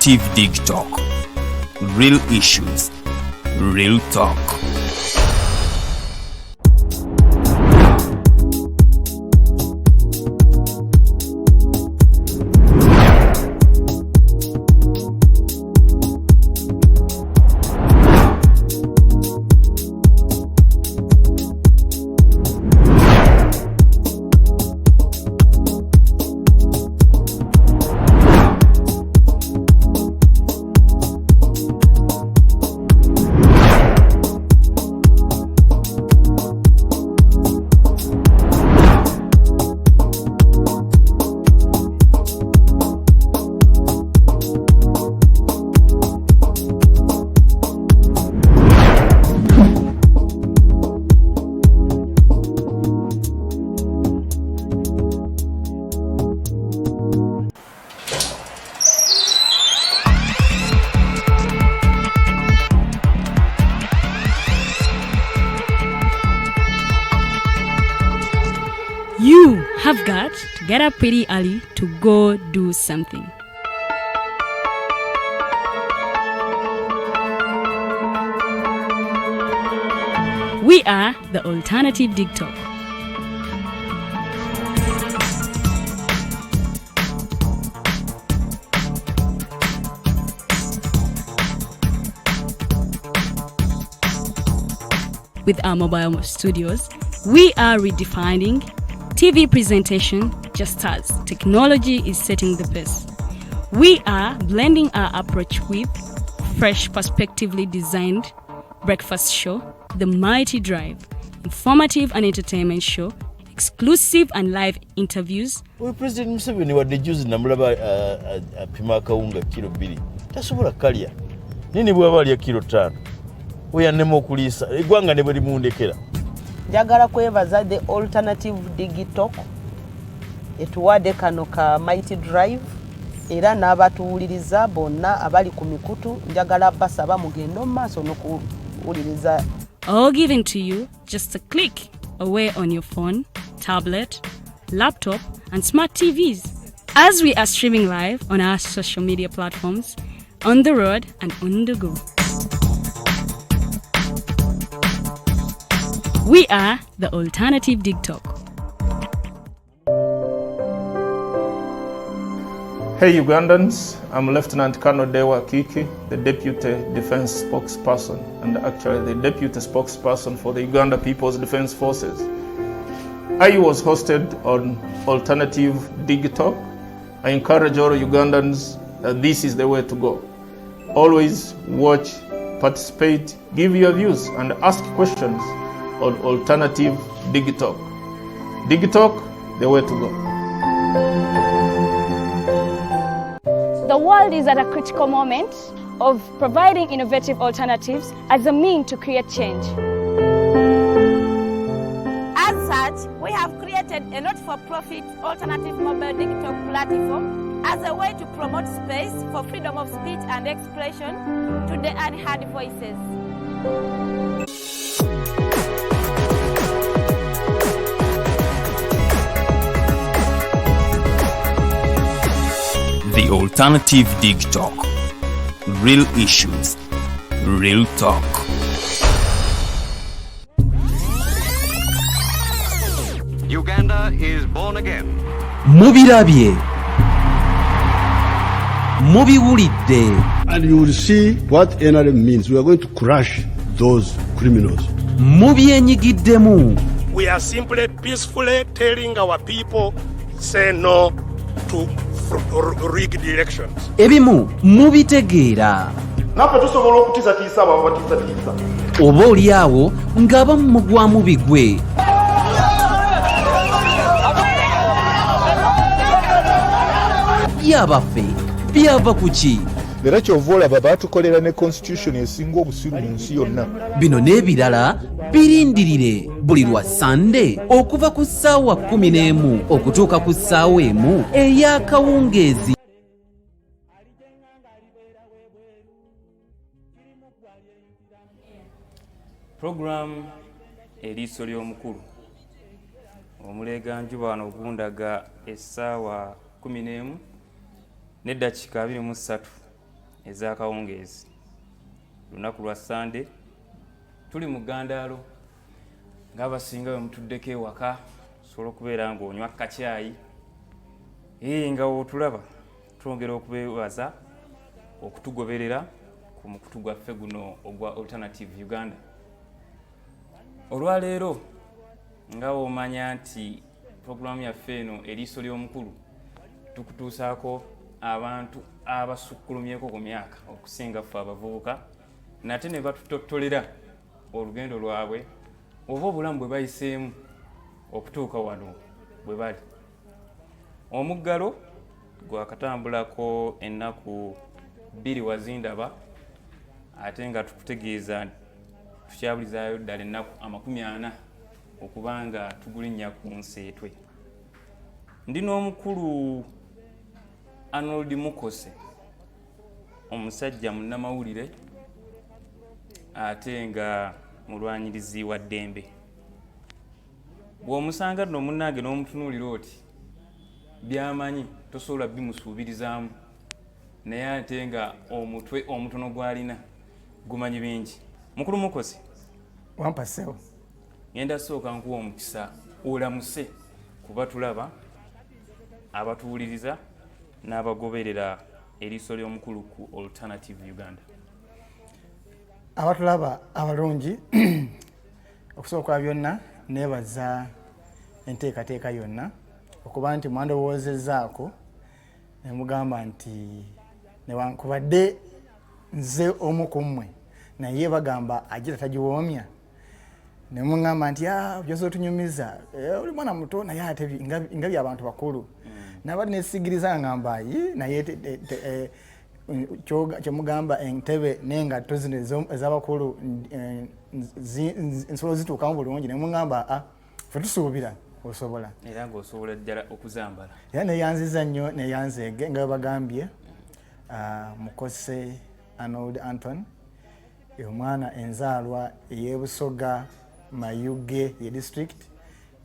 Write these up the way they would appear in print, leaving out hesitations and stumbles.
Alternative Dig Talk. Real issues, real talk. You have got to get up pretty early to go do something. We are the Alternative Dig Talk. With our mobile studios, we are redefining TV presentation just as technology is setting the pace. We are blending our approach with fresh, perspectively designed breakfast show, The Mighty Drive, informative and entertainment show, exclusive and live interviews. We President Museveni wadde juzi namulaba apima akawunga kilo 2 tasobola kalya nini bwaba alya kilo 5 oyannema okuliisa eggwanga ne bwe limundekera. Njagala kwebaza the Alternative Dig Talk etuwadde kano ka Mighty Drive era n'abatuwuliriza bonna abali ku mikutu njagala basaba mugendo maaso n'okuwuliriza. All given to you just a click away on your phone, tablet, laptop and smart TVs as we are streaming live on our social media platforms, on the road and on the go. We are the Alternative Dig Talk. Hey Ugandans, I'm Lieutenant Colonel Dewa Kiki, the Deputy Defense Spokesperson and actually the Deputy Spokesperson for the Uganda People's Defense Forces. I was hosted on Alternative Dig Talk. I encourage all Ugandans that this is the way to go. Always watch, participate, give your views and ask questions on Alternative Dig Talk. Dig Talk, the way to go. The world is at a critical moment of providing innovative alternatives as a means to create change. As such, we have created a not-for-profit alternative mobile digital platform as a way to promote space for freedom of speech and expression to the unheard voices. The Alternative Dig Talk. Real issues, real talk. Uganda is born again. Mubirabye. Mubiwulidde. And you will see what NRM means. We are going to crush those criminals. Mubyenyigiddemu. We are simply peacefully telling our people, say no to rigged elections. Ebimu mubitegeera. Naffe tusobola okutiisatiisa abo abatiisatiisa. Oba oli awo ng'abamu mugwamu bigwe. Byabaffe byava ku ki? Era kyova olaba baatukolera ne constitution esinga obusiru mu nsi yonna. Bino n'ebirala birindirire buli lwa Sande okuva ku ssaawa 11 okutuuka ku ssaawa 1 ey'akawungeezi. Program eriiso ly'omukulu omulega njuba wano ogundaga essaawa 11 n'eddakiika 23 ez'akawungeezi. Lunaku lwa Sande tuli mu ggandaalo ng'abasinga bwe mutuddeko ewaka osobola okubeera ng'onywa kacyayi nga wotulaba twongera okubeebaza okutugoberera ku mukutu gwaffe guno ogwa Alternative Uganda. Olwaleero nga womanya nti pologulamu yaffe eno eriiso ly'omukulu tukutuusaako abantu abasukkulumyeko ku myaka okusinga ffe abavubuka nate ne batutottolera olugendo lwabwe oba obulamu bwe bayiseemu okutuuka wano bwe bali. Omuggalo gwakatambulako ennaku 2 wazindaba ate nga tukutegeeza tukyabulizaayo ddala ennaku 40 okubanga tugulinnya ku nseetwe. Ndi n'omukulu Arnold Mukose, omusajja munnamawulire ate nga mulwanilizi wa ddembe. Bw'omusanga nno munnange n'omutunuulira oti by'amanyi tosobola bimusuubirizaamu, naye ate nga omutwe omutono gw'alina gumanyi bingi. Mukulu Mukose, wampaseewo ngenda sooka nkuwa omukisa olamuse kuba tulaba abatuwuliriza n'abagoberera eriiso ly'omukulu ku Alternative Uganda. Abatulaba abalungi okusooka byonna neebaza enteekateeka yonna okuba nti mwandowoozezaako ne mugamba nti newankubadde nze omu ku mmwe naye bagamba agira tagiwoomya, ne mugamba nti byoza otunyumiza oli mwana muto naye ate nga by'abantu bakulu nabadde nesigiriza ngamba naye kyemugamba entebe n'engatto zino ez'abakulu nsobola zituukamu bulungi, ne mugamba fe tusuubira osobola era ng'osobola ddala okuzambala. Era neyanziza nnyo neyanzeege nga bagambye Mukose Arnold Anton omwana enzaalwa ey'Ebusoga Mayuge ye district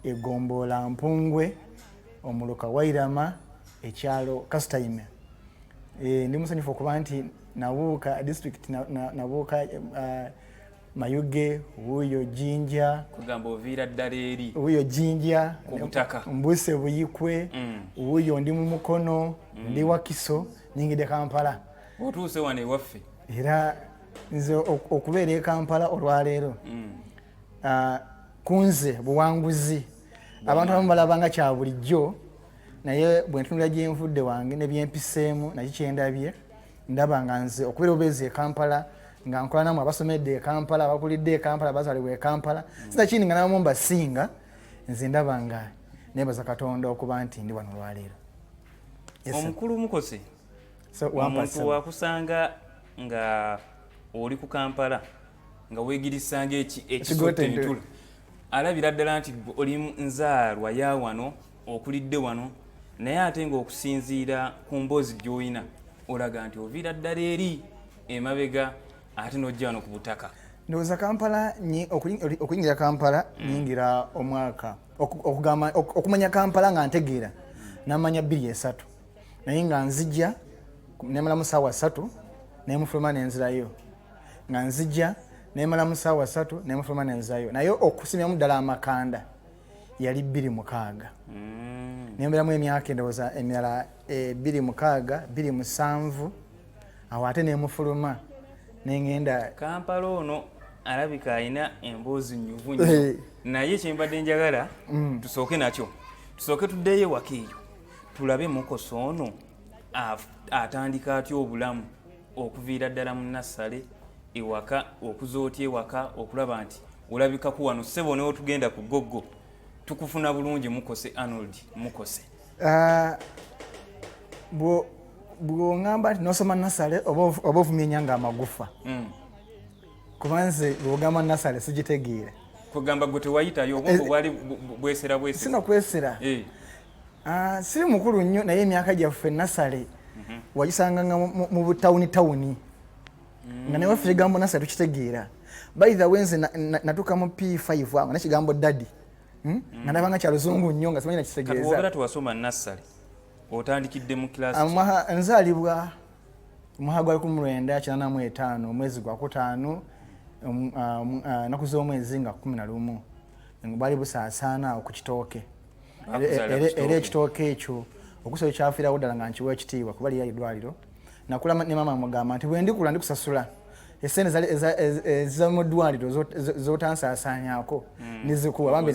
egomboola Mpungwe omuluka Wairama ekyalo Kasitaime. Ndi musanyufu okuba nti nabuuka district nabuuka Mayuge wuuyo Jinja kugamba oviira ddala eri wuuyo Jinja ku butaka Mbuse Buyikwe wuuyo ndi mu Mukono ndi Wakiso ningide Kampala otuuse wano ewaffe. Era nze okubeera e Kampala olwaleero kunze buwanguzi abantu abamu balabanga kya bulijjo, naye bwe ntunula gye nvudde wange ne byempiseemu nakyo kyendabye ndaba nga nze okubeera obeezi e Kampala nga nkola namwe abasomedde e Kampala abakulidde e Kampala abazaalibwa e Kampala sinakindi nga nabamu mbasinga, nze ndaba nga neebaza Katonda okuba nti ndi wano olwaleero. Omukulu Mukose, omuntu wakusanga nga oli ku Kampala nga weegirisanga ekisotte entula alabira ddala nti oli nzaalwa ya wano okulidde wano, naye ate ng'okusinziira ku mboozi gy'olina olaga nti oviira ddala eri emabega ate n'ojja wano ku butaka. Ndowooza Kampala okuyingira Kampala nyingira omwaka okumanya Kampala nga ntegeera namanya 2-3 naye nga nzijja nemalamu ssaawa 3 nemufuluma nenzirayo, nga nzijja nemalamu ssaawa 3 nemufuluma nenzirayo, naye okusimyamu ddala amakanda yali 26 nemberamu emyaka endowooza emirala 26 27 awo ate nemufuluma nengenda Kampala ono alabika alina emboozi nnyuvu nnyo, naye kyembadde njagala tusooke nakyo tusooke tuddeyo ewaka eyo tulabe Mukose ono atandika atya obulamu okuviira ddala mu nassale ewaka okuzootya ewaka okulaba nti olabikaku wano ssebo neotugenda ku goggo tukufuna bulungi Mukose Arnold Mukose. Bw'ongamba nti nosoma nassale oba ovumya enyanga amagufa kuba nze bw'ogamba nassale sigitegeera kugamba gwe tewayitayo obwongo bwali bwesera sinakwesera siri mukulu nnyo naye emyaka gyaffe nassale wagisanganga mu butawuni nga newaffe ekigambo nassale tukitegeera. By the way nze natuuka mu P5 awo nekigambo daddy nga ndabanga kya luzungu nnyo nga simanyi nakitegeeza. Kati wogera tuwasoma nassale otandikidde mu class nzaalibwa mwaka gwa 1985 omwezi gwa 5 naku z'omwezi nga 11 bali busaasaana okukitooke era ekitooke ekyo okusobola ekyafiirawo ddala nga nkiwa ekitiibwa kuba liya eddwaliro nakula ne mama mugamba nti bwe ndikula ndikusasula esente eziza mu ddwaliro zotansaasaanyako nizikuwa bambi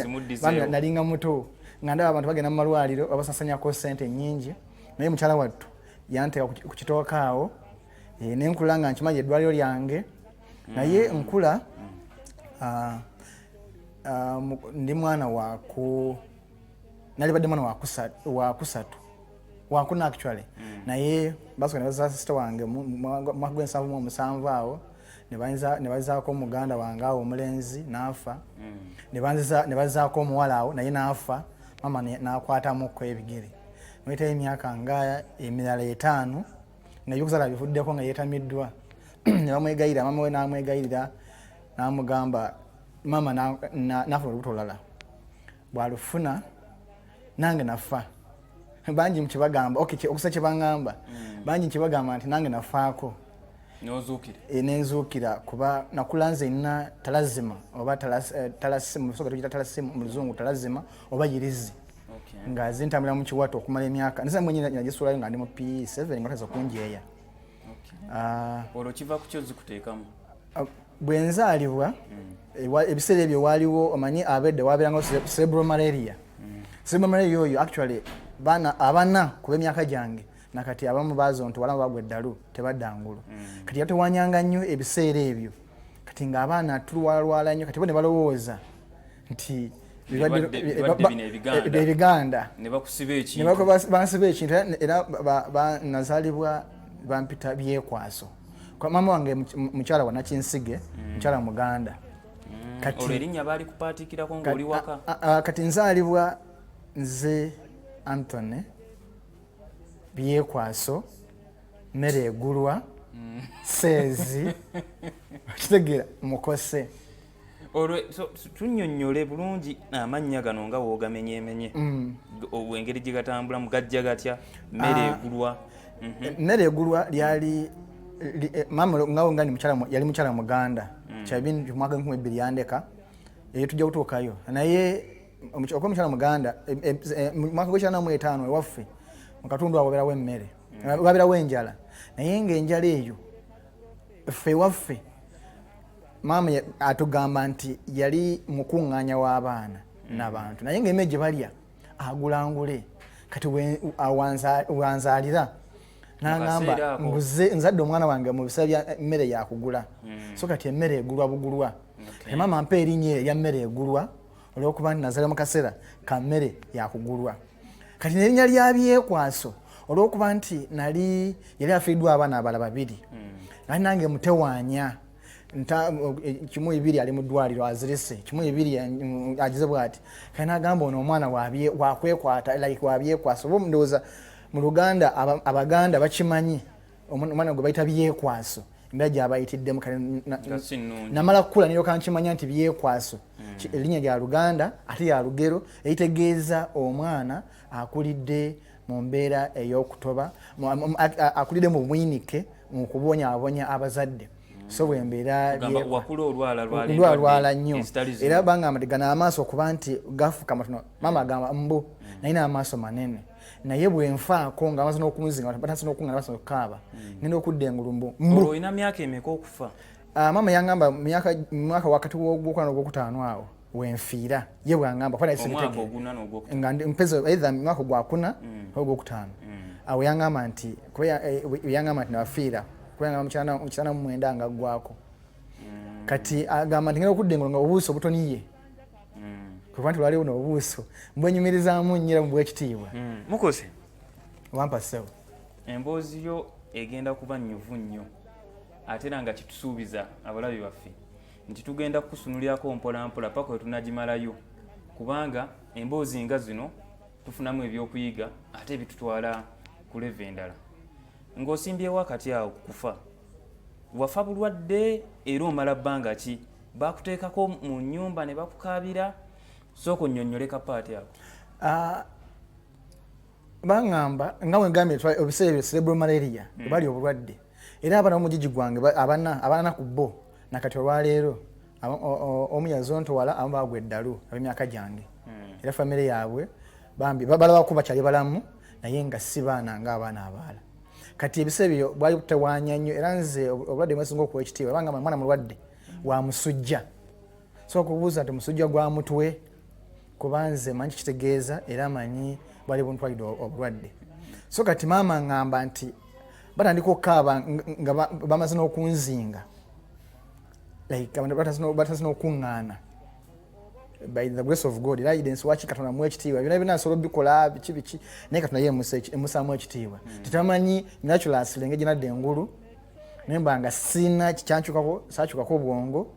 nalinga muto nga ndaba abantu bagenda mu malwaliro babasaasanyako sente nnyingi naye mukyala wattu yanteeka ku kitooke awo nenkula nga nkimanyi eddwaliro lyange naye nkula ndi mwana nalibadde mwana wakuna actually naye basoka ne baza sister wange mwaka gw'7 awo ne bazaako omuganda wange awo omulenzi n'afa ne bazaako omuwala awo naye n'afa mama n'akwatamuko ebigere mwetayo emyaka nga emirala 5 nga ebyokuzala bivuddeko nga yeetamiddwa ne bamwegayirira mama we n'amwegayirira n'amugamba mama nafuna olubuto olulala bwalufuna nange nafa bangi mukibagamba okusa kyebangamba bangi nkibagamba nti nange nafaako nenzuukira kuba nakula nze nina talazima oba talasimu musoga tugita talasimu mu luzungu talazima oba yirizi nga zintambula mu kiwato okumala emyaka nisa mwenye nagisulayo nga ndi mu P7 nga taza kunjeeya olwo kiva ku kyo zikuteekamu bwe nzaalibwa ebiseera ebyo waaliwo omanyi abedde wabeerangawo cerebral malaria cerebral malaria oyo actually abana kuba emyaka gyange nakati abamu bazontwala bagwa eddalu tebadda ngulu kati yatewanyanga nnyo ebiseera ebyo kati ng'abaana tulwalwala nnyo kati bo ne balowooza nti ebiganda ne bansiba ekintu era nazaalibwa bampita byekwaso mama wange mukyala wa Nakinsige mukyala muganda kati erinnya baali kupaatikirako ng'oli waka kati nzaalibwa nze Anthony byekwaso mmere egulwa seezi kitegeera Mukose olwo tunnyonnyole bulungi amannya gano nga woogamenyeemenye engeri gye gatambulamu gajja gatya mmere egulwa mmere egulwa lyali mama ngawo ngani yali mukyala muganda kyabini mwaka 2000 yandeka tujja kutuukayo naye okuba mukyala muganda mwaka gw'95 ewaffe mu katundu awo wabeerawo emmere wabeerawo enjala naye ng'enjala eyo ffe ewaffe maama atugamba nti yali mukuŋŋaanya w'abaana n'abantu naye ng'emmere gye balya agulangule kati wanzaalira n'agamba nzadde omwana wange mu bisala bya mmere yakugula so kati emmere egulwa bugulwa maama mpa erinnya erya mmere egulwa olw'okuba nti nazaalira mu kaseera ka mmere yakugulwa kati n'erinnya lya byekwaso olw'okuba nti yali afiiddwa abaana abalala 2 nali nange mutewaanya kimu 2 ali mu ddwaliro azirise kimu 2 agize bw'ati kati n'agamba ono omwana wakwekwata like wabyekwaso oba ndowooza mu Luganda abaganda bakimanyi omwana gwe bayita byekwaso embeera gy'abayitiddemu namala kukula niryoka nkimanya nti byekwaso erinnya lya Luganda ate ya lugero eritegeeza omwana akulidde mu mbeera ey'okutoba akulidde mu bwinike mu kubonyaabonya abazadde so bwembeera olwalwala nnyo era bangamba nti gana amaaso okuba nti gafuka matono mama agamba mbu nalina amaaso manene naye bwenfaako nga amaze n'okunzinga batandise n'okungana basa okukaaba ngenda okudda engulu olwo olina myaka emeka okufa mama yangamba mwaka wakati gw'okwana ogwokutaano awo wenfiira ye bwangamba nga mpeza either mwaka gwakuna ogwokutaano awo yangamba nti nawafiira kubanga mukyana mu 9 nga ggwako kati agamba nti ngenda okudda engulu nga obuuso butoniye kuba nti lwaliwo n'obuuso mbwenyumirizaamu nnyira mu bwekitiibwa Mukose wampa ssewo emboozi yo egenda kuba nnyuvu nnyo ate era nga kitusuubiza abalabi baffe nti tugenda kukusunulyako mpolampola paka we tunagimalayo kubanga emboozi nga zino tufunamu ebyokuyiga ate bitutwala ku leve endala ng'osimbyewo akati awo kufa wafa bulwadde era omala bbanga ki bakuteekako mu nnyumba ne bakukaabira soko nnyonnyole kapaati ako bangamba nga wengambye obiseera ebyo cerebral malaria bali obulwadde era abana omujiji gwange abana ku bo nakati olwaleero omu yazontwala abamu bagwa eddalu ab'emyaka gyange era famire yaabwe bambi balabako bakyali balamu naye nga si baana ng'abaana abaala kati ebiseera ebyo bwali butawaanya nnyo era nze obulwadde mwesinga okuwa ekitiibwa ebanga mwana mulwadde wa musujja so okubuuza nti musujja gwa mutwe kuba nze manyi kitegeeza era manyi bwali buntwalidde obulwadde so kati maama ngamba nti batandika okukaaba nga bamaze n'okunzinga like batandise n'okuŋŋaana by the grace of God guidance waki Katonda mu ekitiibwa byonna byonna asobola bikola biki naye Katonda ye emusaamu ekitiibwa tetamanyi natural silenge ginadde engulu nemba nga sina kikyankyukako saakyukako obwongo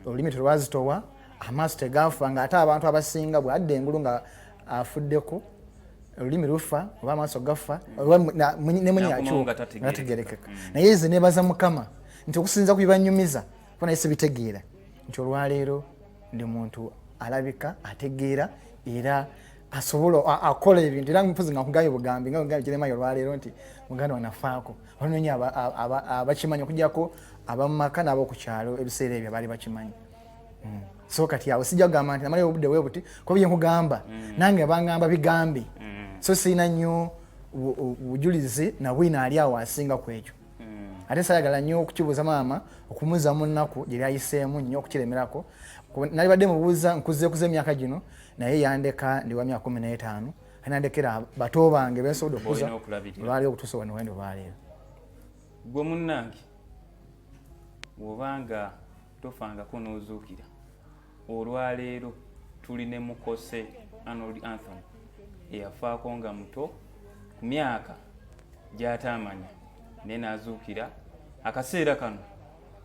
olulimi terwazitowa amaaso tegafa nga ate abantu abasinga bwadde engulu nga afuddeko olulimi lufa oba amaaso gafa nemunyakyunategerekeka naye nze nebaza Mukama nti okusinza ku bibanyumiza kuba naye sibitegeera nti olwaleero ndi muntu alabika ategeera era asobola akola ebintu era mpuzi nga nkugambye bugambi nga nkugambye Jeremiah olwaleero nti muganda wanafaako olunonyi abakimanyi okujjako abamumaka n'ab'oku kyalo ebiseera ebyo baali bakimanyi so kati awo sijja kugamba nti namalayo obudde bwe buti kuba bye nkugamba nange bangamba bigambe so sirina nnyo bujulizi na bwina ali awo asinga ku ekyo ate sayagala nnyo okukibuuza maama okumuuza mu nnaku gye lyayiseemu nnyo okukiremerako nali badde mubuuza nkuzeekuza emyaka gino naye yandeka ndi wa myaka 15 nandekera bato bange bensobodde okuza olwaliwo okutuusa wano wendo baaleero gwe munnange bw'obanga tofangako n'ozuukira olwaleero tuli ne Mukose Arnold Anthony eyafaako nga muto ku myaka gy'ataamanya naye n'azuukira akaseera kano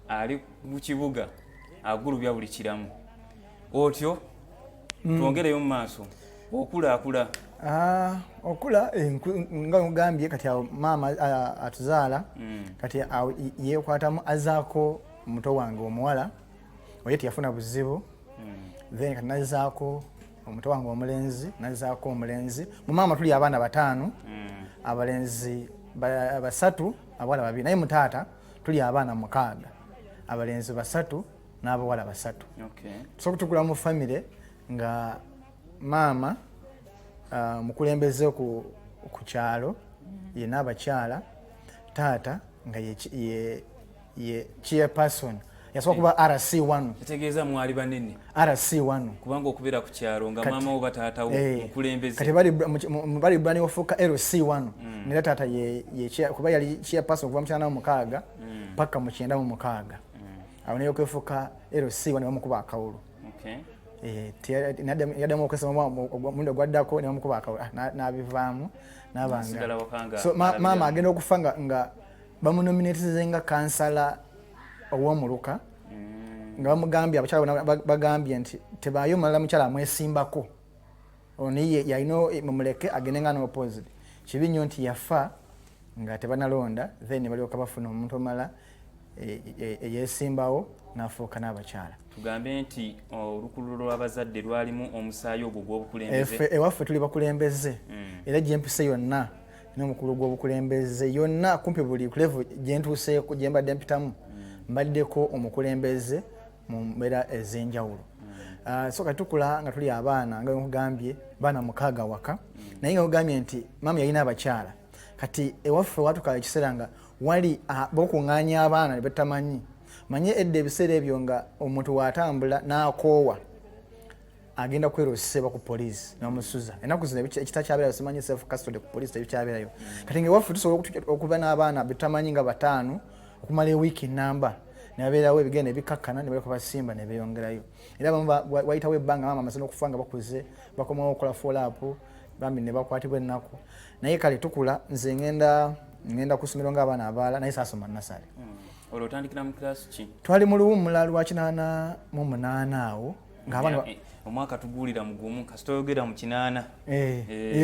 ali mu kibuga agulubya buli kiramu otyo twongereyo mu maaso okulaakula okula nga mugambye kati awo maama atuzaala kati yeekwatamu azaako muto wange omuwala oye tiyafuna buzibu then kati nazaako omuto wange omulenzi nazaako omulenzi mu maama tuli abaana 5 abalenzi 3 abawala 2 naye mu taata tuli abaana 6 abalenzi 3 n'abawala 3 so kutukula mu famire nga maama mukulembeze ku kyalo ye n'abakyala taata nga ye chairperson yasobola kuba RC1 kitegeeza mwali banene RC1 kubanga okubeera ku kyalo nga maama wo bataata wo mukulembeze kati bali bani wafuuka LC1 nera taata kuba yali chairperson kuva mu 96 paka mu 96 awo naye okwefuuka LC1 bamukuba akawulu yaddamu okwesoma omulindo gwaddako nebamukuba akawulu n'abivaamu n'abanga so maama agenda okufa nga bamunominatize nga kansala ow'omuluka nga bamugambye abakyala bagambye nti tebaayo mulala mukyala amwesimbako oni yalina mumuleke agende nga n'opposite kibi nnyo nti yafa nga tebanalonda then balyoka bafuna omuntu omala eyesimbawo n'afuuka n'abakyala tugambe nti olukulu lw'abazadde lwalimu omusaayi ogwo gw'obukulembeze ewaffe tuli bakulembeze era gyempise yonna n'omukulu gw'obukulembeze yonna kumpi buli kulevu gyentuuseeko gyembadde mpitamu mbaddeko omukulembeze mu mbeera ez'enjawulo so kati tukula nga tuli abaana nga nkugambye baana 6 waka naye nga nkugambye nti maama yalina abakyala kati ewaffe watukala ekiseera nga wali bokuŋŋaanya abaana ne batamanyi manye edda ebiseera ebyo nga omuntu watambula n'akoowa agenda kweroseba ku poliisi n'omusuza ennaku zino ekitakyaberayo simanyi self custody ku poliisi tebikyaberayo kati nga ewaffe tusobola okuba n'abaana betamanyi nga 5 okumala ewiiki namba nebabeerawo ebigenda ebikakkana ne baleka basimba ne beeyongerayo era bamu wayitawo ebbanga maama amaze n'okufa nga bakuze bakomawo okukola follow-up bambi ne bakwatibwa ennaku naye kale tukula nze ngenda ku ssomero ng'abaana abaala naye saasoma nasale olwo otandikira mu class ki twali mu luwummula lwa 88 awo ng'abaana omwaka tuguulira mugumu kasitoyogera mu 8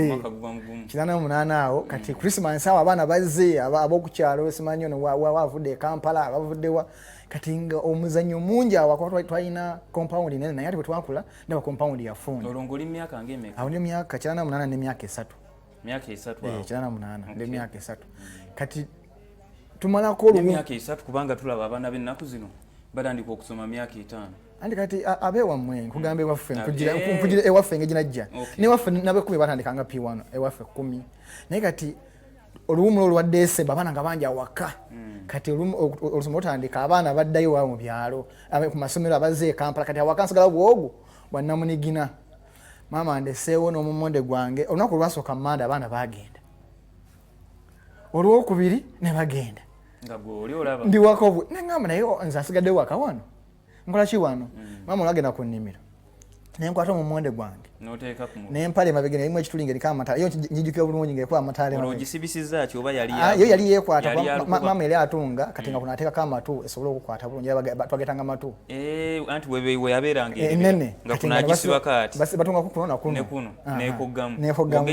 omwaka guba mugumu 88 awo kati Christmas awo abaana bazze ab'okukyalo simanyi ono wavudde e Kampala abavuddewa kati nga omuzannyo mungi awo twalina compound nene naye ate bwe twakula ndaba compound yafunda olwo ng'oli myaka ng'emeka awo myaka 88 n'emyaka 3 myaka 3 88 n'emyaka 3 kati tumalako emyaka 3 kubanga tulaba abaana b'ennaku zino batandika okusoma myaka 5 andi kati abewammwe nkugambe waffe nkujira ewaffe ngejinajja newaffe nabekumi batandikanga P1 ewaffe 10 naye kati oluwumulo olwa December abaana nga bangi awaka kati olusomo lutandika abaana baddayo wa mu byalo ku masomero abazze Kampala kati awaka nsigala bwogu bwannamunigina mama ndeseewo n'omumonde gwange olunaku lwasooka Mande abaana bagenda olwokubiri ne bagenda ndi waka obwe nengamba naye nze asigadde waka wano nkola ki wano mama olwagenda ku nnimiro nenkwata omumonde gwange nempale mabega nerimu ekitulinga eriko amataala yo njijukira bulungi ngaekuba amataala olwogisibisiza ki oba yo yali yekwata mama yali atunga kati nga kunateekako amatu esobole okukwata bulungi twagetanga amatu anti we yabeeranga enene nga kunagisibako ati batungako kuno nakuno nekuggamu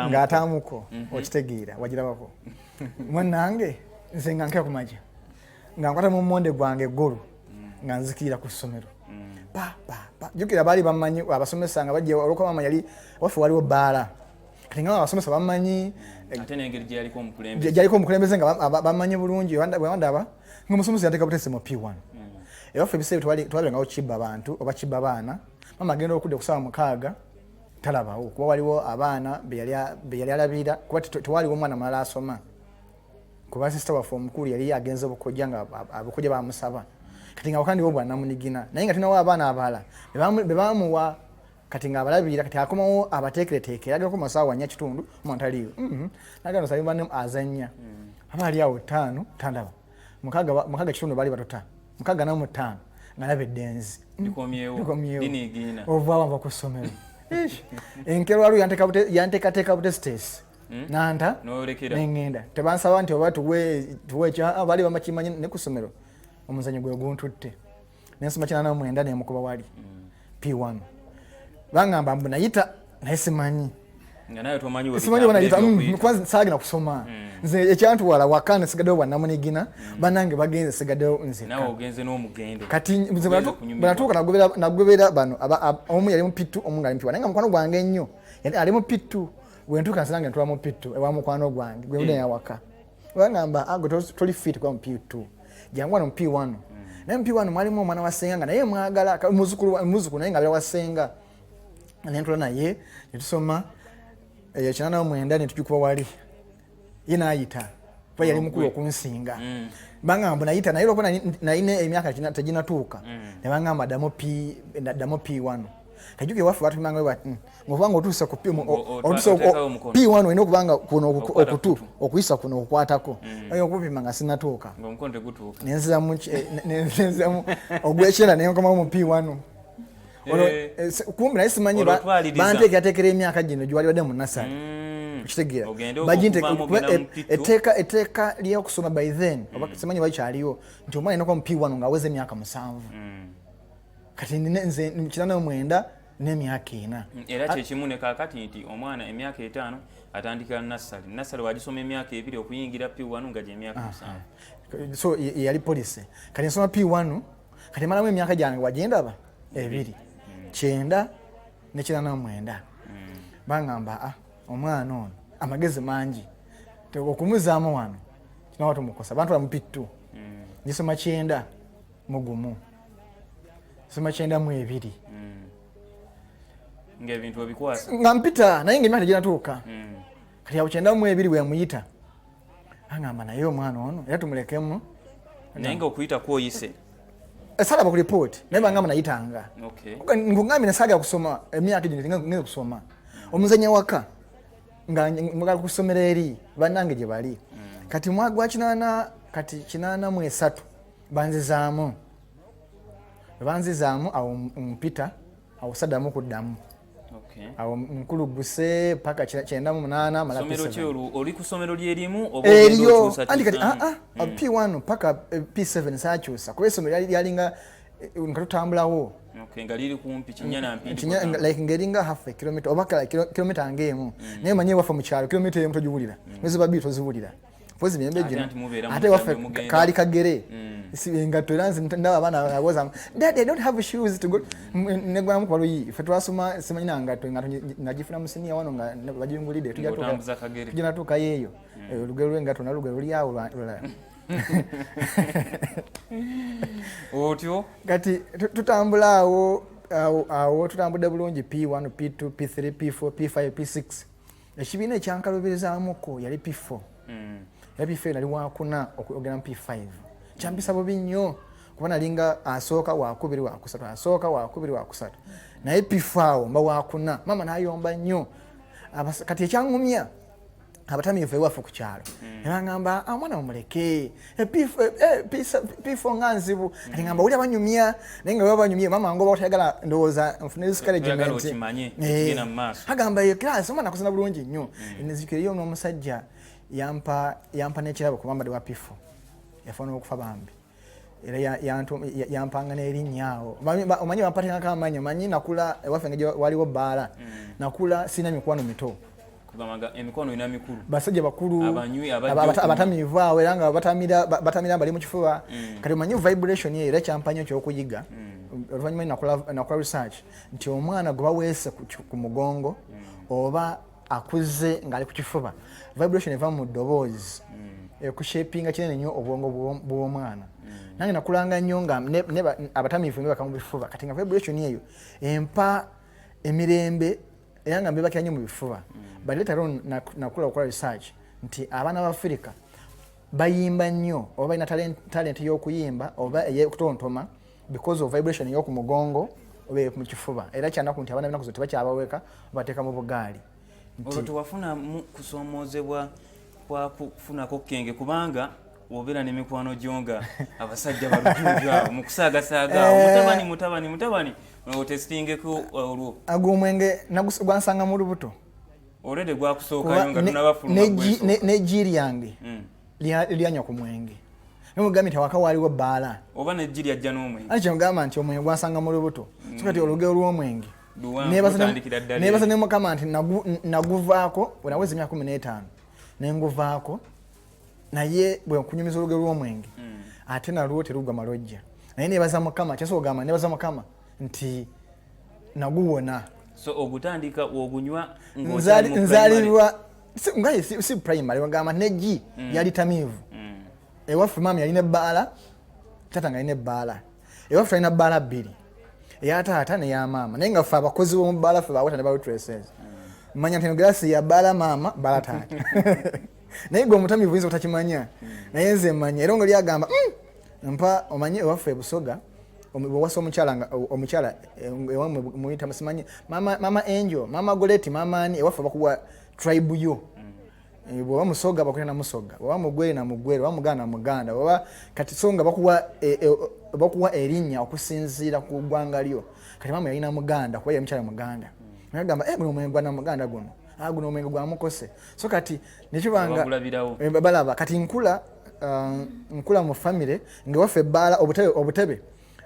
ng'ataamuko okitegeera wagirabako mwanange nze nga nkera kumaja nga nkwata mu monde gwange eggulu nga nzikirira ku ssomero jukira baali bamanyi abasomesa nga bajja olwokuba mama yali waffe waliwo bbaala kati nga abasomesa bamanyi ate n'engeri gye yaliko omukulembeze nga bamanyi bulungi wandaba ng'omusomesa yateeka butesi mu P1 ewaffe ebiseera twabeerangawo kibba abantu oba kibba baana mama agenda okudde ku ssaawa 6 talabawo kuba waliwo abaana be yali alabira kuba tewaliwo omwana mulala asoma kuba sisita waffe omukulu yali agenze obukojja nga abukojja bamusaba kati nga wakandiwo bwannamunigina naye nga tunawo abaana abalala bebamuwa kati nga abalabira kati akomawo abateekereteekera agirako masaawa 4 kitundu omwantaliyo nagano sabi banne azannya abaali awo 5 tandaba mukaga kitundu baali batota 65 nga laba eddenzi likomyewo ovaawo nva ku ssomero enkerwalu yanteekateeka butesitesi nanta neŋŋenda tebansaba nti oba tuwe baali bamakimanyi ne ku ssomero omuzanyo gwe guntutte nensoma 89 nemukuba wali P1 bangamba mbu nayita naye simanyi banayita kwanza saagenda kusoma nze ekyantuwala waka nesigaddewo bwannamunigina bannange bagenze sigaddewo nzekka kati nze bwenatuuka nagobera bano omu yali mu P2 omu nga ali mu P1 naye nga mukwano gwange ennyo ali mu P2 bwentuuka nsirange ntula mu P2 ewa mukwano gwange gwe yawaka bangamba agwe toli fit kwa mu P2 jangu wano mu P1 naye mu P1 mwalimu omwana wa Ssenga nga naye mwagala muzukulu naye nga abira wa Ssenga nentula naye netusoma 89 netujjukuba wali ye naayita kuba yali mukulu okunsinga bangamba nayita naye olwokuba nayina emyaka teginatuuka ne bangamba ddamu P1 kajuke waffe batumanga bati ngobanga otuuse ku P1 olina okubanga kuno okutu okuyisa kuno okukwatako ayo okupima nga sinatuuka nenzizamu ogwekyera nenkomawo mu P1 kumbi naye simanyi banteekateekera emyaka gino gyewali badde mu nasale okitegeera etteeka lyokusoma by then simanyi bakyaliwo nti omwana alina kuba mu P1 ng'aweza emyaka 7 kati nze 89 n'emyaka 4 era kyekimu ne kaakati nti omwana emyaka 5 atandikira nassale wagisoma emyaka 2 okuyingira P1 nga gy'emyaka 7 so yali police kati nsoma P1 kati malamu emyaka gyange wagendaba 2 9 ne 89 bangamba omwana ono amagezi mangi okumuzaamu wano nawa tumukosa bantu bamu P2 gisoma 9 mugumu soma 9 mu 2 ng'ebintu obikwasa nga mpita naye ng'emyaka teginatuuka kati awo 9 mu 2 bwemuyita angamba naye omwana ono era tumulekemu naye nga okuyita kwoyise salaba ku report naye bangamba nayitanga nkugambye nasaagala kusoma emyaka gino ngeze kusoma omuzanya waka nga mwagala kusomera eri bannange gye bali kati mwagwa 8 kati 83 banzizaamu awo mpita awo saddamu kuddamu awo mukulu guse paka 98 mala oli ku ssomero lyerimu eriyo andi kati P1 paka P7 saakyusa kuba essomero lyalinga nga tutambulawo nga liri kumpi kinyanampi like ngeringa half a kilometer oba kilometer ngemu naye manye wafa mu kyalo kilometer emu togiwulira mwezi babiri toziwulira pozi byembe gino ate wafa kaali kagere engatto era ndaba abaana abaza Dad, I don't have shoes to go. Negwamu kwa luyi fe twasoma simanyi na ngatto nagifuna musinia wano nga bajingulide tujja natuuka yeeyo olugero lw'engatto nalugero lyawo lula otyo kati tutambula awo tutambudde bulungi P1 P2 P3 P4 P5 P6 ekibiina ekyankalubirizaamuko yali P4 yali P4 nali wakuna okugenda mu P5 kyampisa bubi nnyo kuba nalinga asooka wakubiri wakusatu asooka wakubiri wakusatu naye P4 awo mba wakuna mama nayomba nnyo kati ekyangumya abatamiivu ewaffe ku kyalo nebagamba omwana mumuleke P4 nga nzibu kati ngamba wuli abanyumya naye nga babanyumye mama ngoba otayagala ndowooza nfune discouragement agamba class omwana akusana bulungi nnyo nezikiriyo n'omusajja yampa n'ekirabo kuba mbadde wa P4 yafaana okufa bambi era yampanga n'erinnya awo omanyi bampatingako amanyi manyi nakula ewaffe nga waliwo bbaala nakula sina mikwano mito emikono ina mikulu basajja bakulu abatamiivu awo era nga batamira bali mu kifuba kati omanyi vibration ye era kyampanyo ky'okuyiga oluvannyuma nakula research nti omwana gwe baweese ku mugongo oba akuze ng'ali ku kifuba vibration eva mu ddoboozi ekushapinga kinene nnyo obwongo bw'omwana nange nakulanga nnyo nga abatamiivu nebaka mu bifuba kati nga vibration eyo empa emirembe era nga mbebakira nnyo mu bifuba but later on nakula okukola research nti abaana ba Africa bayimba nnyo oba balina talent y'okuyimba oba ey'okutontoma because of vibration y'oku mugongo oba mu kifuba era kyanaku nti abaana binaku zo tebakyabaweka bateeka mu bugaali olwo tewafuna kusoomoozebwa kwa kufunako kenge kubanga obeera n'emikwano gyonga abasajja balujunju abo mu kusaagasaaga mutabani otesitingeko olwo ag'omwenge gwansanga mu lubuto olwedde gwakusookayo nga tunabafuluma n'eggi lyange lyanywa ku mwenge nemugambye nti awaka waaliwo bbaala oba n'eggi lyajja n'omwenge ani kyemugamba nti omwenge gwansanga mu lubuto so kati olugero lw'omwenge nebaza ne mukama nti naguvaako bwe naweza emyaka 15 nenguvaako naye bwe nkunyumiza olugero lw'omwenge ate nalwo terugwa malojja naye nebaza mukama kyasa ogamba nebaza mukama nti naguwona so ogutandika ogunywa nzalirwa ngaye si primary wagamba neggi yali tamiivu ewaffe mami yalina ebbaala tata nga alina ebbaala ewaffe talina bbaala bbiri eya taata neya maama naye nga ffe abakozi b'omu bbaala ffe baweta ne bawitresses manya nti enogirasi ya bbaala maama bbaala taata naye gwe omutamiivu yinza otakimanya naye nze manya era nga lyagamba mpa omanyi ewaffe ebusoga bwewasa omukyala ewamwe muyita musimanyi mama Angel mama Goleti mama ani ewaffe bakuwa tribe yo bweba musoga bakulya na musoga bweba mugwere na mugwere bweba muganda na muganda bweba kati so nga bakuwa erinnya okusinziira ku ggwanga lyo kati mama yalina muganda kuba yamukyala muganda nagamba guno omwenge gwa na muganda guno guno omwenge gwa Mukose so kati nekibanga balaba kati nkula mu family ngewaffe ebbaala obutebe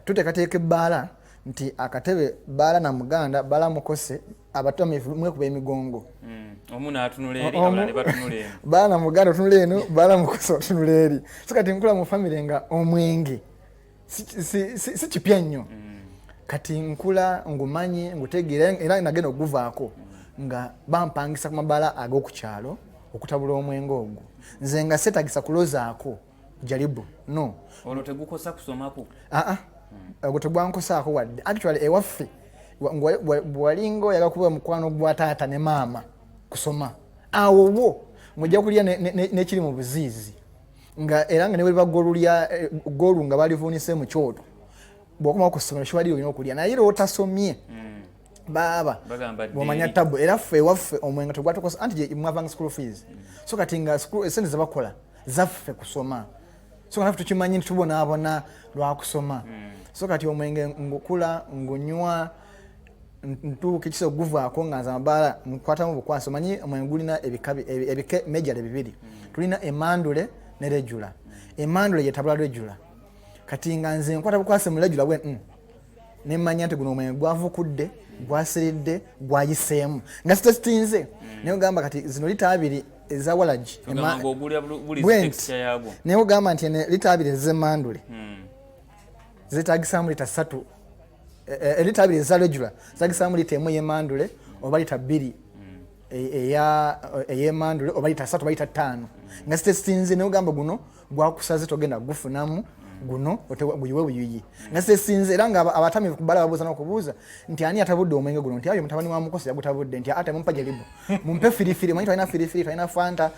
tuteekateeka ebbaala nti akatebe bbaala na muganda bbaala Mukose abatamiivu mwekuba emigongo omu n'atunula eri abalala ne batunula eno bbaala na muganda otunula eno bbaala Mukose otunula eri so kati nkula mu family nga omwenge si kipya nnyo kati nkula ngumanyi ngutegeera era nagenda okuguvaako nga bampangisa ku mabaala ag'okukyalo okutabula omwenge ogwo nze nga setagisa kulozaako jaribu no olwo tegukosa kusomako ogwo tegwankosaako wadde actually ewaffe bwalinga oyaga kuba mukwano gwa taata ne maama kusoma awo wo mujja kulya nekiri mu buziizi nga era nga neweliba golu nga balivuunise mu kyoto bw'okomawo ku ssomero kibaliro olina okulya naye era otasomye baba bw'omanya tabu era ffe ewaffe omwenge tegwatukosa anti mwavanga school fees so kati nga esente zebakola zaffe kusoma so nga naffe tukimanyi nti tubonaabona lwakusoma so kati omwenge ngukula ngunywa ntuuka ekisa oguvaako nga nze amabaala nkwatamu bukwasi omanyi omwenge gulina ebike mejale bibiri tulina emandule ne regula emandule yetabula regula kati nga nze nkwata bukwasi mu regula bwe nemmanya nti guno omwenge gwavukudde gwasiridde gwayiseemu nga sitakitinze naye ogamba kati zino lita 2 ezawalagi naye ogamba nti lita 2 ez'emandule zetagisamu lita 3 lita 2 eza regular zetagisamu lita 1 y'emandule oba lita 2 ey'emandule oba lita 3 oba lita 5 nga zitesinze n'ogamba guno gwakusaze togenda gufunamu guno guyiwe buyuyi nga zitesinze era nga abatamivu kubala babuuza n'okubuuza nti ani atabudde omwenge guno nti ayo mutabani wa Mukose yagutabudde nti ate mumpa jalibu mumpe firifiri manyi twalina firifiri twalina fanta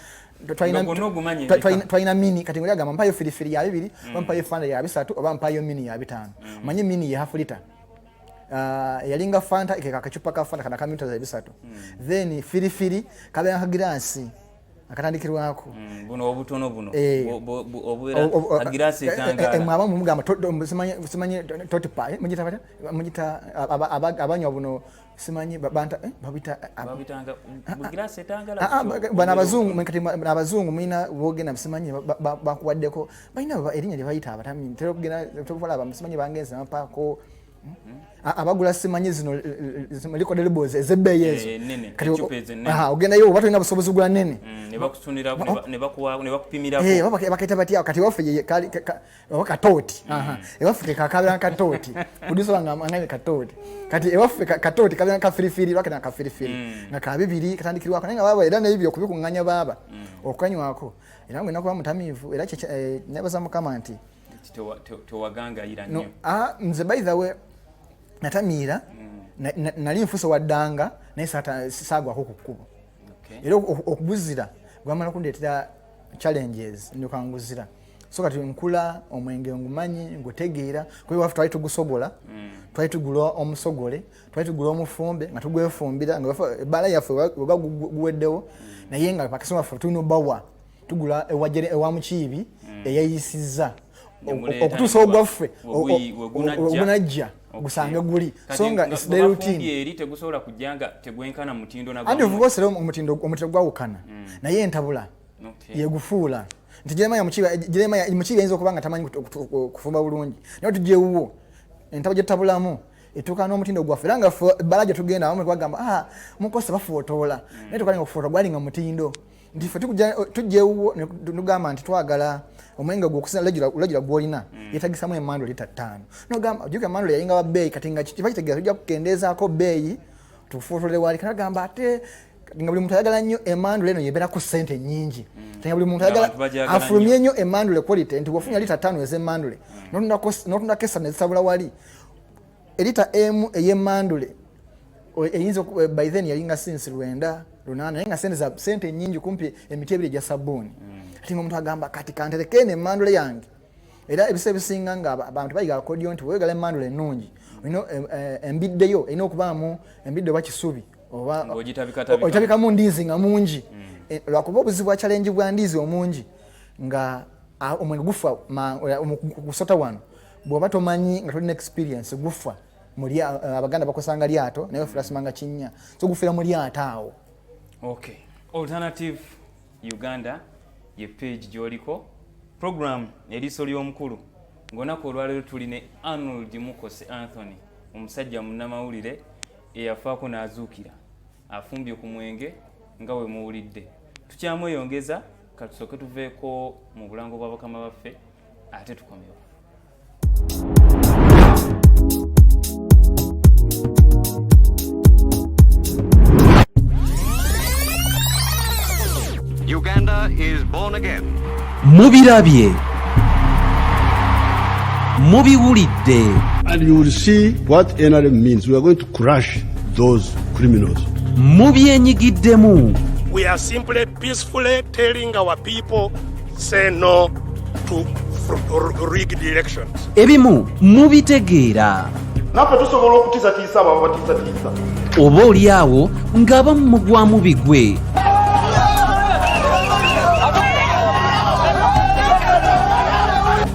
twalina mini kati ngoli agamba mpayo firifiri ya 2 oba mpayo fanta ya 3 oba mpayo mini ya 5 manyi mini ya half liter yalinga fanta ikeka kachupa ka fanta kana kamita za 3 then firifiri kabya kagirasi akatandikirwako buno obutono buno obwera agirasi tanga mwaba mumugamba simanyi totipa mujita abanywa buno simanyi babita babitanga agirasi tanga bana abazungu mkati abazungu mwina bogena simanyi bakuwaddeko balina erinya lye bayita abatami tero kugena tokuvala abasimanyi bangenza mapako abagula simanyi zino liko delboze ezebbeyezo ogenda yo oba tolina busobozi gwa nene ne bakusunira ne bakupimirako bakayita batya kati waffe katoti ewaffe kakabira katoti kudiso wanga angaye katoti kati ewaffe katoti kabira kafirifiri bakena kafirifiri nga kabibiri katandikirwako naye nga baba era n'ebyo kubikunganya baba okanywako era ngwe nakuba mutamivu era nebaza mukama nti tewaganga ira nnyo nze by the way natamira nali nfuso waddanga naye saagwako ku kkubo era okubuzira gwamala kundeetera challenges ndikanguzira so kati nkula omwenge ngumanyi ngutegeera kuba waffe twali tugusogola twali tugula omusogole twali tugula omufumbe nga tugwefumbira nga ebbala yaffe weba guweddewo naye nga pakasoma waffe tulina obbawa tugula ewa Mukiibi eyayisizza okutuusa ogwaffe ogunajja gusange guli so nga is the routine eri tegusobola kujjanga tegwenkana mutindo na andi vugosera omutindo gwawukana naye entabula yegufuula nti Jeremiah Mukiibi ayinza okuba nga tamanyi kufumba bulungi naye tugyewuwo entabo gyetabulamu etuuka n'omutindo gwaffe era nga ebbala gye tugenda abamu twagamba Mukose bafootoola naye tukalinga okufoota gwalinga mutindo nti ffe tugyewuwo netugamba nti twagala omwenge gwokusina ulajira gwolina yetagisamu emandule lita 5 nogamba ojuka emandule yayinga wa beeyi kati nga kiba kitegeeza tujja kukendeezaako beeyi tufuutule wali kanagamba ate nga buli muntu ayagala nnyo emandule eno yebeerako ssente nnyingi nga buli muntu ayagala afulumye nnyo emandule quality nti bwofunya lita 5 ez'emandule n'otundako essatu ne zisabula wali elita emu ey'emandule eyinza by then yalinga since 9 naye nga sente nnyingi kumpi emiti ebiri gya sabbuuni ati nga omuntu agamba kati kanterekene emandule yange era ebisa ebisinga nga abantu bayiga akodio nti wegala emandule ennungi embiddeyo erina okubaamu embidde oba kisubi oba ogitabikamu ndiizi nga mungi lwakuba obuzibu bwa challenge bwa ndiizi omungi nga omwenge gufa kusota wano bw'oba tomanyi nga tolina experience gufa abaganda bakosanga lyato naye fulasimanga kinnya so gufira mu lyato awo. Okay, Alternative Uganda ye page gyoliko program eriiso ly'omukulu ng'onaku olwaleero tuli ne Arnold Mukose Anthony omusajja munnamawulire eyafaako nazukilra afumbye ku mwenge nga we muwulidde tukyamweyongeza katusooke tuveeko mu bulango bwa bakama baffe ate tukomewo. Uganda is born again. Mubirabye. Mubiwulidde. And you will see what NRM means. We are going to crush those criminals. Mubyenyigiddemu. We are simply peacefully telling our people say no to rigged elections. Ebimu mubitegeera. Naffe tusobola okutiisatiisa abo abatiisatiisa. Oba oli awo ng'abamu mugwamu bigwe.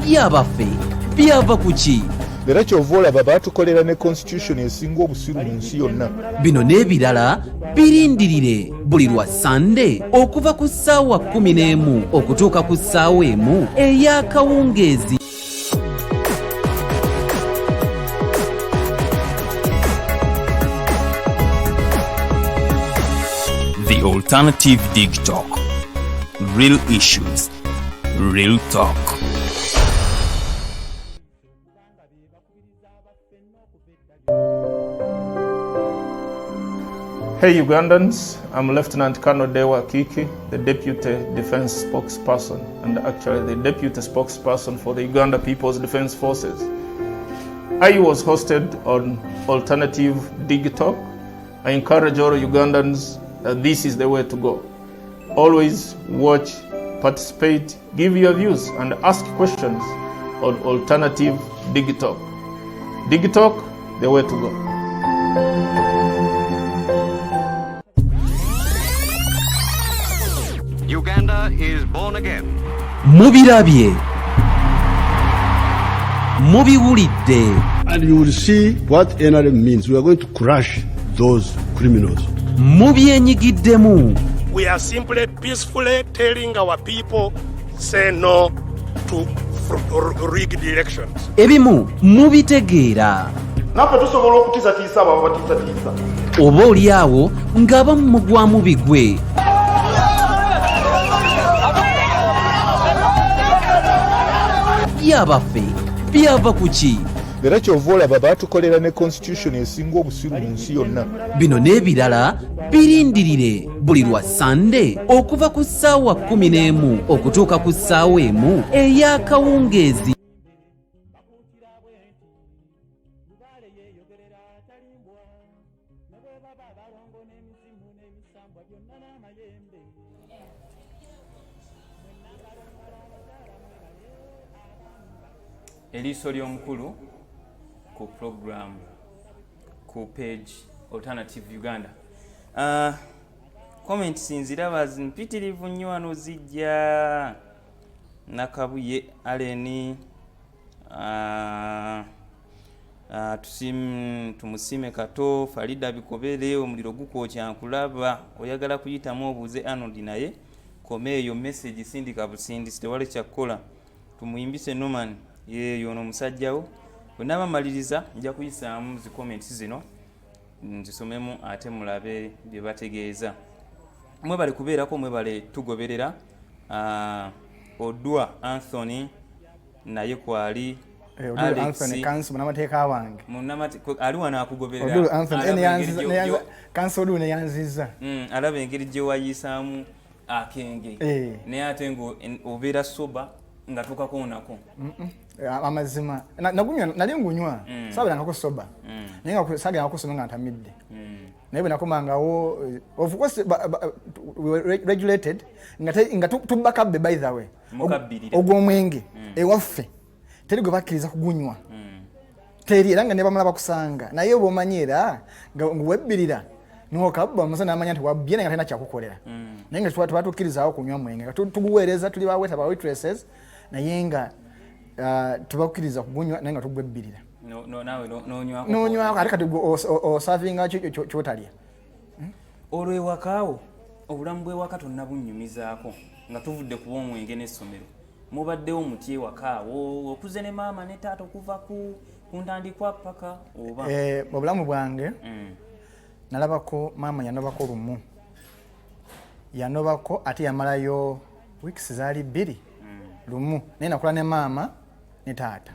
Byabaffe byava ku ki? Era kyova olaba baatukolera ne constitution esinga obusiru mu nsi yonna. Bino n'ebirala birindirire buli lwa Sande okuva ku ssaawa 11 okutuuka ku ssaawa 1 ey'akawungeezi. The Alternative Dig Talk. Real issues, real talk. Hey Ugandans, I'm Lieutenant Colonel Kiki, the Deputy Defense Spokesperson and actually the Deputy Spokesperson for the Uganda People's Defense Forces. I was hosted on Alternative Digitalk. I encourage all Ugandans that this is the way to go. Always watch, participate, give your views and ask questions on Alternative Digitalk. Digitalk, the way to go. Uganda is born again. Mubirabye. Mubiwulidde. And you will see what NRM means. We are going to crush those criminals. Mubyenyigiddemu. We are simply peacefully telling our people, say no to rigged elections. Ebimu mubitegeera. Naffe tusobola okutiisatiisa abo abatiisatiisa. Oba oli awo ng'abamu mugwamu bigwe. Byabaffe byava ku ki? Era kyova olaba baatukolera ne constitution esinga obusiru mu nsi yonna. Bino n'ebirala birindirire buli lwa Sande okuva ku ssaawa 11 okutuuka ku ssaawa 1 ey'akawungeezi. Eliiso ly'omukulu ku program ku page Alternative Uganda. Comment sinziraba mpitirivu nnyo wano zijja Nakabuye Aleni tumusime Kato Farida Bikobere omuliro gukwokya nkulaba oyagala kuyitamu obuuze Arnold naye komeeyo message sindika busindisi tewali kyakola tumuyimbise Norman yeyo ono musajjawo bonna bamaliriza nja kuyisaamu zi comments zino nzisomemu ate mulabe bye bategeeza mwebale kubeerako mwebale tugoberera Odua Anthony naye kwali Anthony kanso munamateeka wange ali wano akugoberera kanso ne yanziza alaba engeri gye wayisaamu akenge naye ate ngo obeera soba nga tukakoonako amazima nagunywa nali ngunywa saabirangako soba naye nga saagiranga kusoma nga ntamidde naye bwe nakomangawo of course regulated nga tubakabbe by the way ogw'omwenge ewaffe teri gwe bakkiriza kugunywa teri era nga ne bamala bakusanga naye oba omanyi era nga webbirira nokabba omusana amanya nti wabbye naye nga talina kyakukolera naye nga tubatukkirizawo kunywa mwenge nga tuguweereza tuli baweta ba witnesses naye nga tubakkiriza kugunywa naye nga tugwebbirira nonywako ate kati osavinga kyotalya olwewakaawo obulamu bwewaka tonna bunnyumizaako nga tuvudde kuba omwenge n'essomero mubaddewo muti ewakaawo okuze ne maama ne taata okuva ku ntandikwa paka oba obulamu bwange nalabako maama yanobako lumu yanobako ate yamalayo weeks zaali 2 lumu naye nakula ne maama ne taata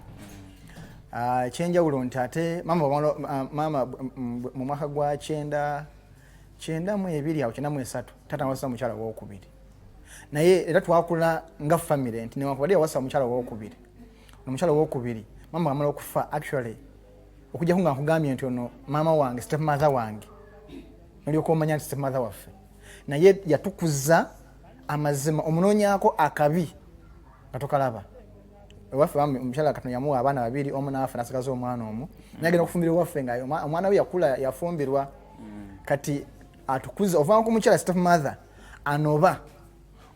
ekyenjawulo nti ate maama mu mwaka gwa 9 92 awo 93 taata nawasa mukyala w'okubiri naye era twakula nga family nti Newankubadde yawasa mukyala w'okubiri omukyala w'okubiri maama amala okufa actually okujjako nga nkugambye nti ono maama wange step mother wange nolyoka omanya nti step mother waffe naye yatukuza amazima omunoonyaako akabi nga tokalaba ewaffe omukyala Katonda yamuwa abaana 2 omu n'afa n'asigaza omwana omu naye agenda okufumbirwa ewaffe nga omwana we yakula yafumbirwa kati atukuza ovanga ku mukyala step mother anoba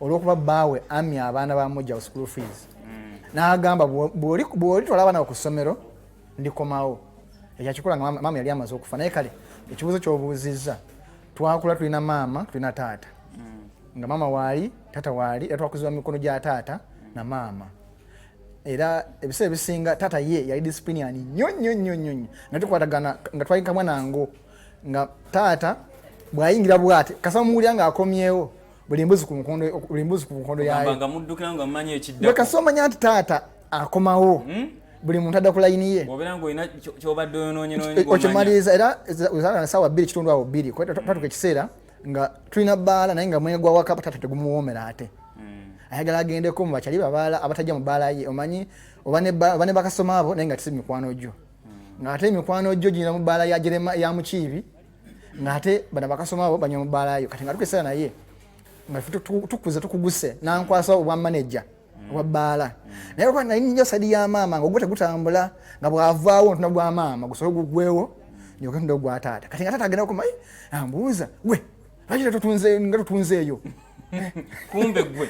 olw'okuba bbaawe amya abaana ba mujja school fees n'agamba bw'olitwala abaana ku ssomero ndikomawo ekyakikola nga maama yali amaze okufa naye kale ekibuuzo ky'obuuzizza twakula tulina maama tulina taata nga maama waali taata waali era twakuzibwa mu mikono gya taata na maama era ebiseera ebisinga taata ye yali disciplinary nnyo nga tukwatagana nga twayinka mwanango nga taata bw'ayingira bw'ate kasaba muwulira ng'akomyewo buli mbuzi ku mukondo yayo nga muddukira nga mmanyi ekidda bwe kasaba omanya nti taata akomawo buli muntu adda ku layini ye obeera ng'olina ky'obadde oyonoonye okimaliriza era uzalana ssaawa 2 awo 2 twatuka ekiseera nga tulina bbaala naye nga mwenge gwa waka patata tegumuwoomera ate ayagala agendeko mu bakyali babaala abatajja mu bbaala ye omanyi oba ne bakasoma abo naye nga tisi mikwano gyo ng'ate emikwano gyo giyina mu bbaala ya Mukiibi ng'ate bana bakasoma abo banywa mu bbaala yo kati nga tukeseera naye nga tukuze tukuguse nankwasa obwa manager obwa bbaala naye kwa nayinja sadi ya maama nga ogute gutambula nga bwavaawo ntuna gwa maama gusobola gugwewo nyoke ndo gwa taata kati nga taata agenda okumayi ambuuza gwe lwaki tutunze eyo kumbe gwe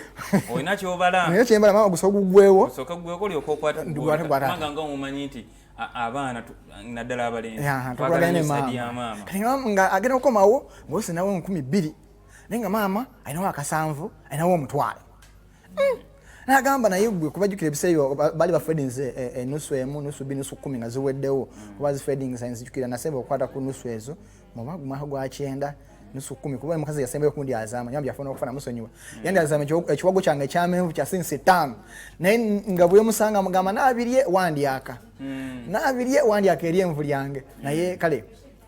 olina kyobala naye kyembala maama gusobola gugwewo osooka gugweko olyoka okwata nga omumanyi nti abaana naddala abalenzi twagala sadi ya maama kati nga agenda okukomawo ng'ose nawe 200 naye nga maama alinawo 7 alinawo 1,000 nagamba naye gwe kubajjukira ebiseera bali bafedinze enusu emu nusu 2 nusu 10 nga ziweddewo kuba zifeding nsijjukira nasemba okukwata ku nusu ezo mu mwaka gwa 9 nusu 10 kuba mukazi yasembayo kundi azama nyamba yafuna okufuna musonyiwa yandi azama ekiwago kyange ekyamenvu kya sinsi 5 naye nga bwe musanga mugamba nabirye wandyaka nabirye wandyaka eri envu lyange naye kale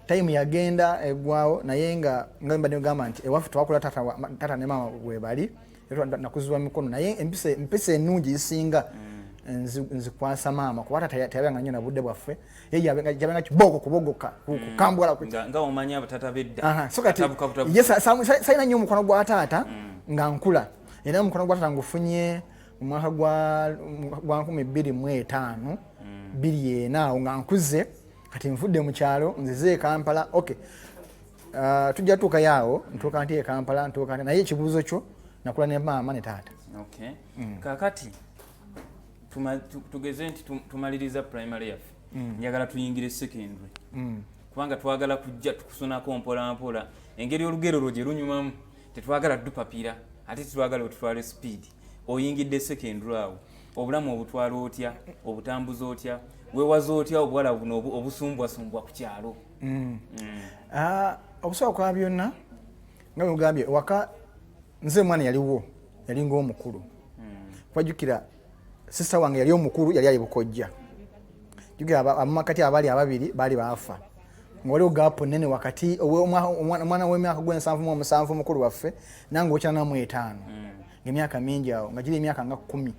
time yagenda egwawo naye nga mbadde ngamba nti ewaffe twakula tata ne mama bwe bali nakuzibwa mikono naye empisa ennungi isinga nzikwasa maama kuba tayabanga nnyo na budde bwaffe ye yabenga kiboko kubogoka kukambwala nga omanyi abatata bedda so kati sayina nnyo omukono gwa taata nga nkula era omukono gwa taata ngufunye mu mwaka gwa 2005 2 awo nga nkuze kati nfudde mu kyalo nzize e Kampala okay tujja tuuka yaawo ntuuka nti e Kampala ntuuka naye ekibuuzo kyo nakula ne maama ne taata okay kakati tugeze nti tumaliriza primary yaffe njagala tuyingire secondary kubanga twagala kujja tukusunako mpola mpola engeri olugero lwo gye lunyumamu tetwagala dupapira ate tetwagala otutwale speed oyingidde secondary awo obulamu obutwala otya obutambuza otya weewaza otya obuwala buno obusumbwasumbwa ku kyalo obusobola kwa byonna nga mugambye waka nze mwana yaliwo yali ng'omukulu kwajjukira sister wange yali omukulu yali ali bukojja jjukira amakati abali ababiri baali baafa ng'oliwo gaapu nnene wakati omwana w'emyaka gw'7 mukulu waffe nange w'85 ng'emyaka mingi awo nga giri emyaka nga 10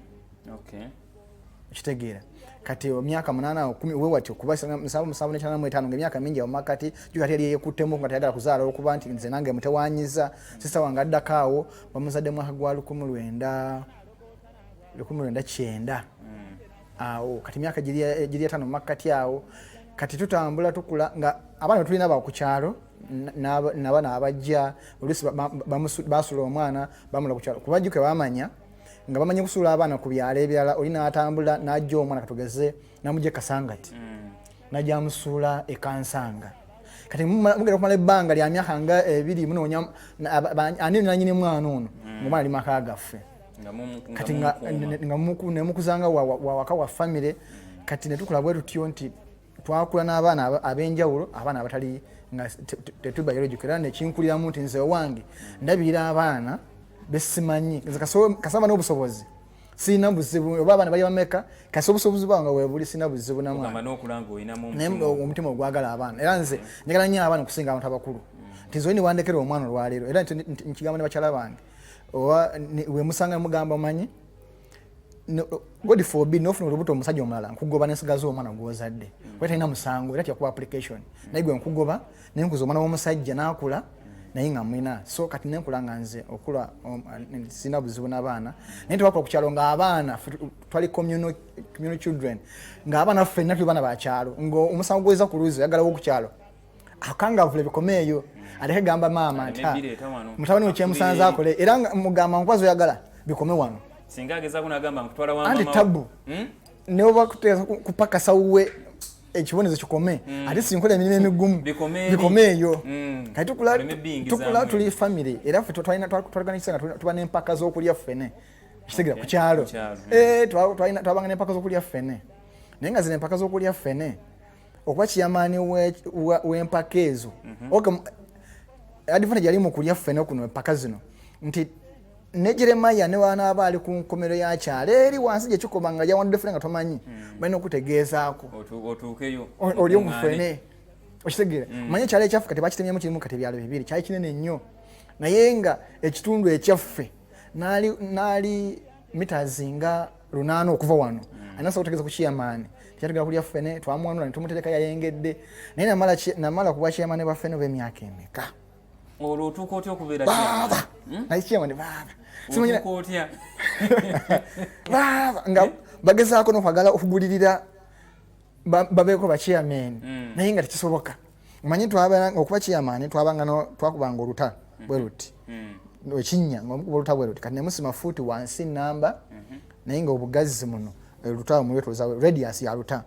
okitegeera kati emyaka 8 10 we watyo kuba 7 ng'emyaka mingi awo makati jjukira yali yekuttemu nga tayagala kuzaala okuba nti nze nange mutewanyiza sister wange addako awo bamuzadde mwaka gwa 1909 awo kati myaka giri 5 makati awo kati tutambula tukula nga abaana tulina ba ku kyalo n'abaana abajja olusi basula omwana bamula ku kyalo kubajjuke bamanya nga bamanye kusula abaana ku byalo ebirala olina atambula n'ajja omwana katugeze namujje Kasangati najja amusuula ekansanga kati mugera kumala ebbanga lya myaka nga 2 munoonya ani nanyini mwana ono omwana ali maka gaffe kati nga nemukuzanga waka wa family kati netukula bwe tutyo nti twakula n'abaana ab'enjawulo abaana abatali nga tetuba yolojukira nekinkuliramu nti nze wange ndabira abaana besimanyi kasamba n'obusobozi sina buzibu oba abaana bali bameka kasi obusobozi bwange webuli sina buzibu namwana omutima ogwagala abaana era nze njagala nnyo abaana okusinga abantu abakulu nti nze niwandekera omwana olwaleero era nkigamba ne bakyala bange oba wemusanga mugamba omanyi God forbid nofuna olubuto omusajja omulala nkugoba nensigaza omwana gwozadde kuba talina musango era tyakuba application naye gwe nkugoba nenkuza omwana w'omusajja n'akula naye nga mwina so kati nenkula nga nze okula sina buzibu n'abaana naye tewakula ku kyalo ng'abaana twali communal children ng'abaana ffenna tuli baana ba kyalo ng'omusango gweza ku luzi oyagalawo ku kyalo akangavule bikomeeyo aleke gamba maama nti mutabani we kyemusanze akole era mugamba nkwazi oyagala bikome wano singa ageza kunagamba nkutwala wa mama andi tabu neoba kupakasa uwe ekiboneza kikome ate sinkola emirimu emigumu bikomeeyo kati tukula tuli family era ffe twaliganisanga tuba n'empaka z'okulya ffene kitegera ku kyalo twabanga n'empaka z'okulya ffene naye nga zino empaka z'okulya ffene okuba kiyamaani w'empaka ezo advantage yali mu kulya ffene kuno empaka zino nti ne Jeremiah ne wana abali ku nkomero ya kyalo eri wansi gye kikoma nga yawanudde fenga tomanyi balina okutegeezaako otuukeyo oli omufene okitegeera manye kyalo ekyaffe kati bakitemyemu kirimu kati ebyalo bibiri kyali kinene nnyo naye nga ekitundu ekyaffe naali mitazi nga 8 okuva wano anasa okutegeeza ku chairman kyatugera kulya ffene twamwanula ne tumutereka yayengedde naye namala kuba chairman baffene b'emyaka emeka olwo otuuka otya okubeera naye chairman baba nga bagezaako n'okwagala okugulirira babeeko ba chairman naye nga tekisoboka omanyi okuba chairman twakubanga oluta bwe luti ekinnya ngaomukuba oluta bwe luti kati nemusima fuuti wansi namba naye nga obugazi muno luta mulwetooza radius ya luta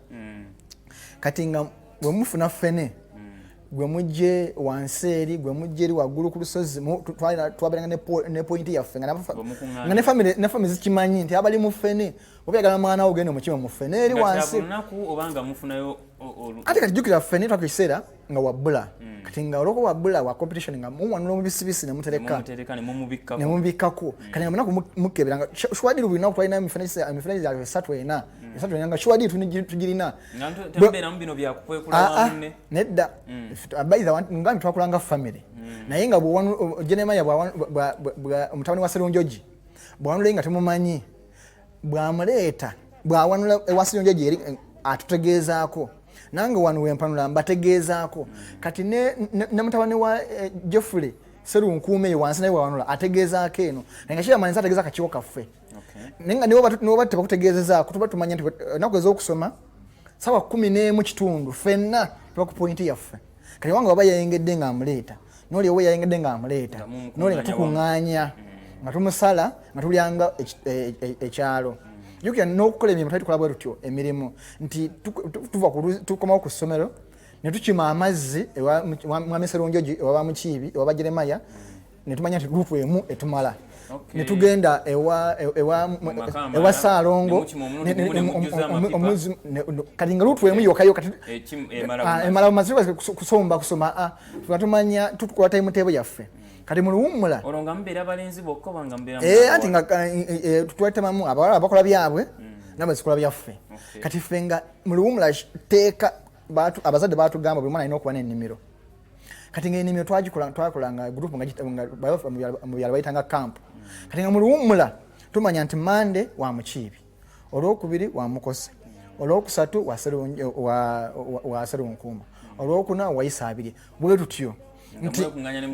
kati nga bwe mufuna ffene gwe mujje wansi eri gwe mujje eri waggulu ku lusozi twaberanga ne pointi yaffe nga ne family zikimanyi nti abali mu ffene obyagala mwana wo ogende mukima mu ffene eri wansi ate kati jjukira ffene twako ekiseera nga wabbula kati nga olwoko wabbula wa competition nga muwanula omubisibisi nemutereka nemubikkako kati nga munaku mukeberanga shwadi lubulinaku twalina emifene gyaffe 3 nga shwadi tugirina nedda ngambi twakulanga family naye nga Jeremiah omutabani wa Serunjoji bwanule nga temumanyi bwamuleeta bwawanula ewa Serunjoji eri atutegeezaako nange wano wempanula mbategeezaako kati ne mutabani wa Jeffrey Serunkuume wansi naye wawanula ategeezaako eno nga kiramanyi ategeeza akakiwo kaffe nenga niwo batte bakutegeezezaako tuba tumanya nti ennaku ez'okusoma sawa 11 kitundu ffenna tuba ku pointi yaffe kati wanga waba yayengedde nga amuleeta noli owe yayengedde nga amuleeta noli nga tukuŋŋaanya nga tumusala nga tulyanga ekyalo jukira n'okukola emirimu twali tukola bwe tutyo emirimu nti tukomawo ku ssomero ne tukima amazzi mwami Serunjoji ewaba Mukiibi ewaba Jeremiah ne tumanya nti gurupu emu etumala ne tugenda ewa Saalongo kati nga lutu emu yokayo kati emala mazibu kusoma tumanya tutukola timetable yaffe kati mu luwummula olonga mbeera balenzi bokko banga mbeera ati nga tutwetemamu abawala abakola byabwe n'abazikola byaffe kati ffe nga mu luwummula teeka abazadde baatugamba buli mwana alina okuba n'ennimiro kati ng'ennimiro twakolanga gurupu mu byalo bayitanga camp kati nga mu luwummula tumanya nti Mande wa Mukiibi, olwokubiri wa Mukose, olwokusatu wa Serunkuuma, olwokuna wa Isaabiri. Bwe tutyo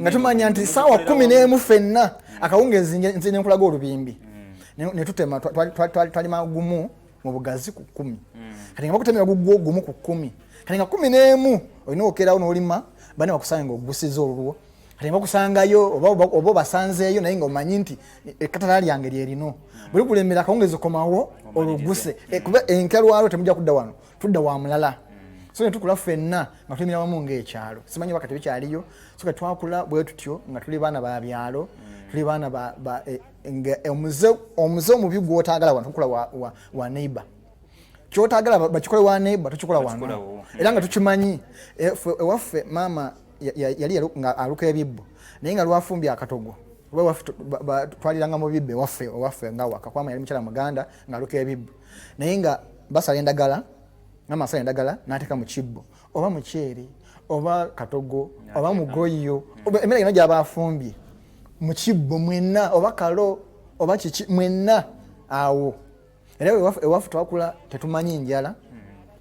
nga tumanya nti saawa 11 ffenna akawungeezi nze ne nkulaga olubimbi ne tutema twali magumu mu bugazi ku 10 kati nga bakutemera gumu ku 10 kati nga 11 olina okerawo n'olima bane bakusanga ogusiza olulwo kati nga bakusangayo oba basanzeeyo naye nga omanyi nti ekkatala lyange lyerino buli kulemera akawungeezi komawo oluguse kuba enkalwalo temujja kudda wano tudda wa mulala. So ne tukula ffenna nga tulimira wamu ng'ekyalo simanyi wakati bikyaliyo so kati twakula bwe tutyo nga tuli baana ba byalo tuli baana omuze omubi gw'otaagala wano tukula wa neighbor ky'otaagala bakikole wa neighbor tukikola wano era nga tukimanyi ewaffe maama yali nga aluka ebibbo naye nga lwafumbye akatogo twaliranga mu bibbo ewaffe nga waka kwama yali mukyala muganda ng'aluka ebibbo naye nga basala endagala n'amasala endagala n'ateeka mu kibbo oba mukyeri oba katogo oba mugoyo emmere yonna gy'abaafumbye mu kibbo mwenna oba kalo oba kiki mwenna awo era ewaffe twakula tetumanyi njala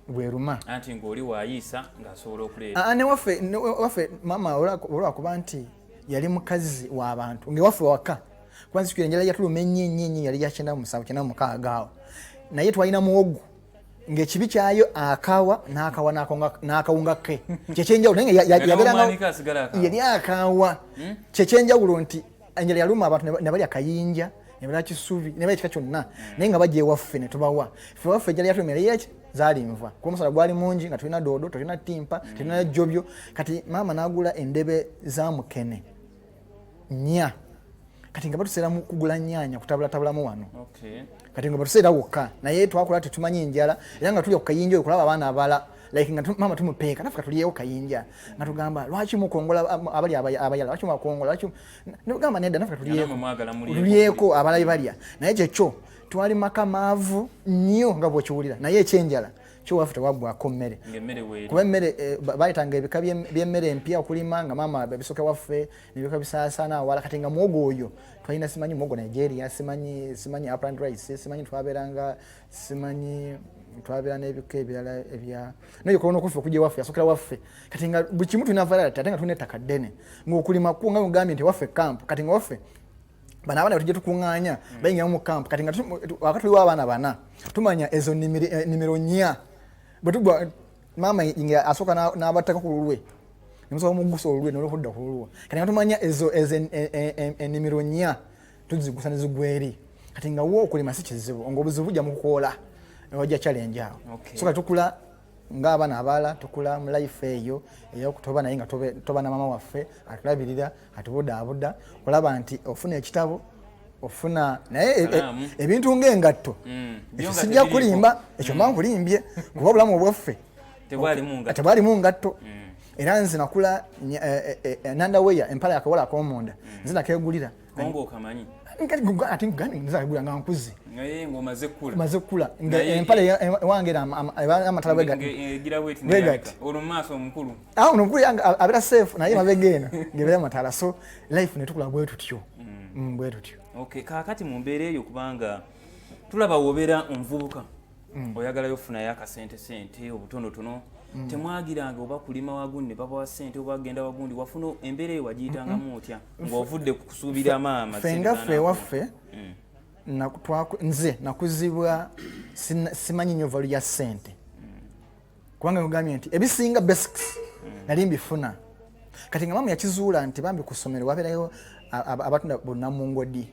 bweruma anti ng'oli waayiisa ng'asobola okuleeta newaffe maama olwakuba nti yali mukazi w'abantu ng'ewaffe waka kubanza sikira enjala yatuluma ennyo yali ya 97 96 awo naye twalina muwogo ng'ekibi kyayo akawa n'akawunga ke kyekyenjawulo naye yali akawa kyekyenjawulo nti enjala yaluma abantu ne balya kayinja ne balya kisubi ne balya kika kyonna naye nga bajja ewaffe ne tubawa ffe waffe enjala yatulumira yeki zalinva kuba omusala gwali mungi nga tulina doodo tulina timpa tulina jjobyo kati maama n'agula endebe za mukene 4 kati nga batuseera mu kugula nnyaanya kutabulatabulamu wano kati nga batuseera wokka naye twakula tetumanyi njala era nga tulya ku kayinja oyo kulaba abaana abala like nga mama tumupeeka nafuka tuliyewo kayinja nga tugamba lwaki mukongola abali abayala lwaki mukongola lwaki nugamba nedda nafuka tuliyeko abalayi balya naye kyekyo twali maka maavu nnyo nga bw'okiwulira naye ekyenjala kyo waffe tewabwako mmere kuba emmere bayitanga ebika by'emmere empya okulima nga mama bisooka waffe nebika bisaasaana awala kati nga mwogo oyo twalina simanyi mwogo Nigeria simanyi upland rice simanyi twabera n'ebika ebirala ebya naye kolona okufa okujja waffe yasookera waffe kati nga buli kimu tulina varality ate nga tulina ettaka ddene ng'okulima ku nga mugambye nti waffe camp kati nga waffe bana abana tujje tukuŋŋaanya bayingira mu camp kati nga wakati tuliwo abaana bana tumanya ezo nimero 4 bwe tugwa mama inga asooka n'abattaka ku lulwe nemusobola omugusa olulwe n'olwokudda ku lulwe kati nga tumanya ezo nimero 4 tuzigusa ne zigwa eri kati nga wo okulima si kizibu ng'obuzibu bujja mu kukoola wajja challenge awo so kati tukula ng'abaana abalala tukula mu life eyo ey'okutoba naye nga toba na mama waffe atulabirira atubudaabuda olaba nti ofuna ekitabo ofuna naye ebintu ng'engatto ekyo sijja kulimba ekyo mba nkulimbye kuba obulamu obwaffe tebwalimu ngatto era nze nakula nandaweya empala yakawala ak'omunda nze nakeegulira ati ngani nzagula nga nkuzi maze kula empala ewange amatala bwegati omukulu omukulu yange abera safe naye mabegeno ngebera amatala so life netukula bwe tutyo bwe tutyo kakati mu mbeera eyo kubanga tulaba wobeera omuvubuka oyagalayo ofunayo akasente obutonotono temwagiranga oba kulima wagundi ne babawa ssente oba agenda wagundi wafuna embeera eyo wagiyitangamu otya ng'ovudde ku kusuubira maama fengaffe ewaffe nze nakuzibwa simanyi nnyo valu ya ssente kubanga nkugambye nti ebisinga basics nali mbifuna kati nga maama yakizuula nti bambi ku ssomero wabeerayo abatunda bunnamungodi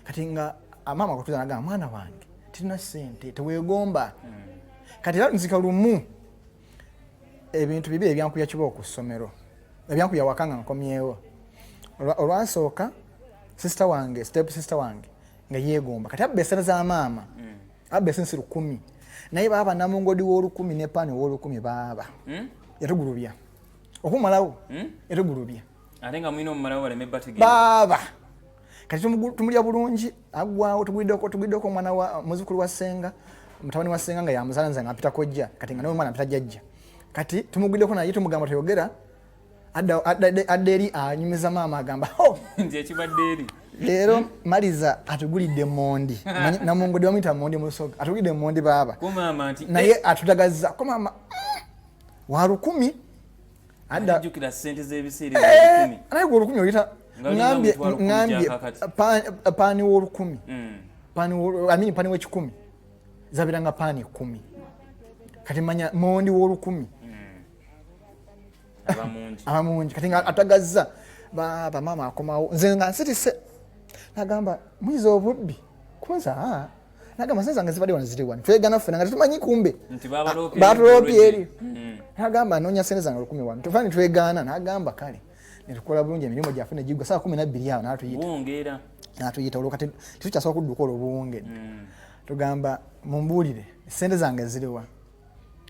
kati nga maama akutuza nagamba mwana wange tirina ssente teweegomba kati era nzika lumu ebintu bibiri ebyankuya kiba ku ssomero ebyankuya waka nga nkomyewo olwasooka step sister wange nga yeegomba kati abba esente za maama abba esensi 10 naye baaba namungodi w'olukumi ne paani w'olukumi baaba yatugulubya okumalawo yatugulubya ate nga mwina omumalawo baleme bategera baaba kati tumulya bulungi aggwawo tuguddeko omwana wa muzukulu wa ssenga mutabani wa ssenga nga yamuzaala nze nga mpita kojja kati nga n'omwana mpita jjajja kati tumuguddeko naye tumugamba toyogera adda eri anyumiza maama agamba nti ekibadde eri leero maliza atugulidde emondi namungodi bamuyita emondi musoga atugulidde emondi baaba naye atutagaza ko maama wa 10 adajjukira ssente z'ebiseera naye gwe 10 oyita ngambye paani w'olukumi paani w'ekikumi zabiranga paani 10 kati manya mondi w'olukumi abamungi kati nga atagazza baba maama akomawo nze nga nsitise nagamba mwiza obubbi kunza nagamba senza nga zibadde wanziri wano twegana ffena nga tetumanyi kumbe batulopye eri nagamba noonya sente zange 10 wano tufani twegana nagamba kale netukola bulungi emirimu gyaffe negigwa saa 12 awo natuyita olwo kati tetukyasobola kudduka olwo buwunge tugamba mumbuulire sente zange ziriwa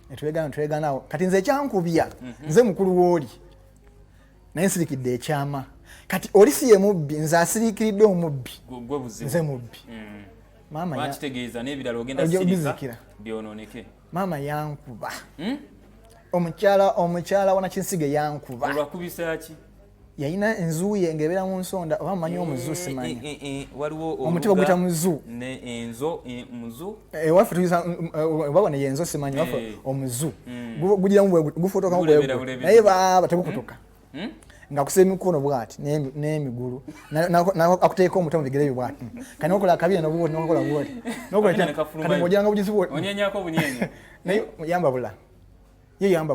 netweganaawo kati nze ekyankubya nze mukulu w'oli naye nsirikidde ekyama kati oli si ye mubbi nze asiriikiridde omubbi nze mubbi bakitegeeza n'ebirala ogenda sirika byonooneke maama yankuba omukyala wanakinsiga yankuba olwakubisa ki yayina enzuye ng'ebeera mu nsonda oba manyi omuzu simanyi waliwo omuti baguyita muzu ewaffe tuyisa babone yenzo simanyi waffe omuzu gugiramu gufotokamu bwegwe naye baaba tegukutuka nga kusa emikono bwati n'emigulu akuteeka omuti mu bigere byo bwati kati nokola akabira nobuwoti nokola buwoti kati ng'ogiranga bugizi bwoti onyenyako bunyenye naye yamba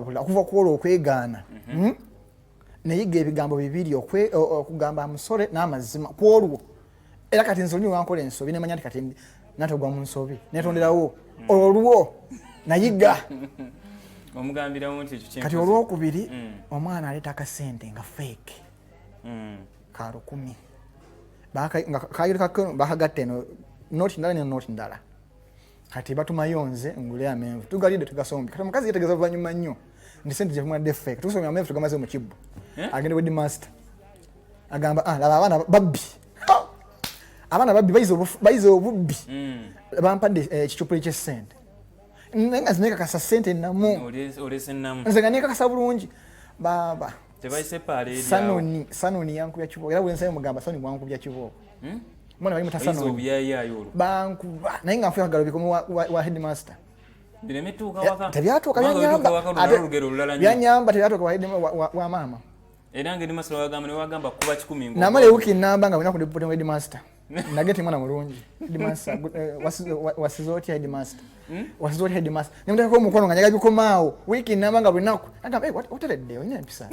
bula okuva kwolwo okwegaana nayiga ebigambo bibiri okugamba amusole n'amazima kwolwo era kati nze olunyi wankola ensobi nemanya nti kati natogwa mu nsobi netonderawo olwo nayiga omugambiramu nti ekyo kati olwokubiri omwana aleeta akasente nga fake ka 10 nga kayiro kakeno bakagatta eno noti ndala ne noti ndala kati batumayonze ngule amenvu tugalide tugasombe kati mukazi yetegeza vanyuma nnyo ndi sente je mwana defect tusomya amenvu tugamaze mu kibbo agende wedi master agamba laba abana babbi baizo obubbi bampadde kichupuli kye sente nenga zineka kasa sente namu olese namu nze ganeka kasa bulungi baba tebaise pale sanoni yankubya kiboko era bwensayo mugamba sanoni wankubya kiboko mwana bali mutasano obyayayolo bankuba naye nga nfuya kagalo bikomo wa headmaster biremetuuka waka tebyatuuka byanyamba tebyatuuka wa mama era ngeri masolo wagamba ne wagamba kuba 10 namale wiki namba nga wina kudipota headmaster nagete mwana mulungi headmaster wasizoti headmaster wasizoti headmaster nemutaka ko mukono nga nyaga bikomaawo wiki namba nga binaku agamba what are they ina mpisa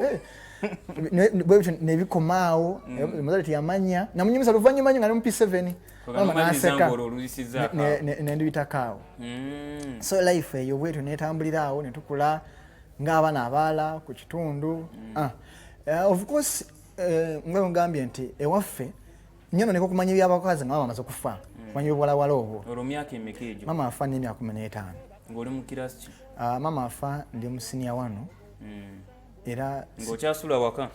ne bikomaawo muzaleti yamanya na munyimisa luvanyuma nga mu P7 mama naseka ne ndibitakawo so life eyo bwetu netambulirawo netukula ng'abaana abaala ku kitundu of course ngambye nti ewaffe nyono neko kumanya byabakazi nga mama amaze kufa kumanya bwalawala obwo olwo myaka emekejo mama afa ne myaka 15 ngoli mu kirasi ki mama afa ndi mu senior wano era ngokyasula waka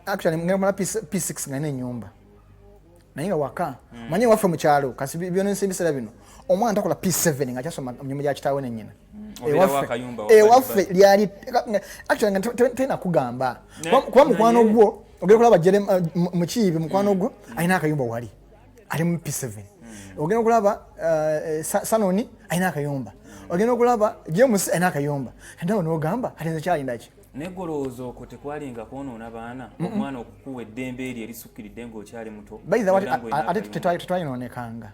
actually ngomala P6 nga n'ennyumba naye nga waka manye waffe mu kyalo kasi byonensembisera bino omwana takola P7 nga kyasoma mu nyumba ya kitaawe ne nnyina ewaffe lyali actually nga tena kugamba kuba mukwano gwo ogenda kulaba jere Mukiibi mukwano gwo alina akayumba wali ali mu P7 ogenda kulaba Sanoni alina akayumba ogenda kulaba James alina akayumba ndawo n'ogamba alinze kyalindaki negoloozo ko tekwalinga kwonoona baana omwana okukuwa eddembe eryo erisukkiridde ng'okyali muto ate tetwayinoonekanga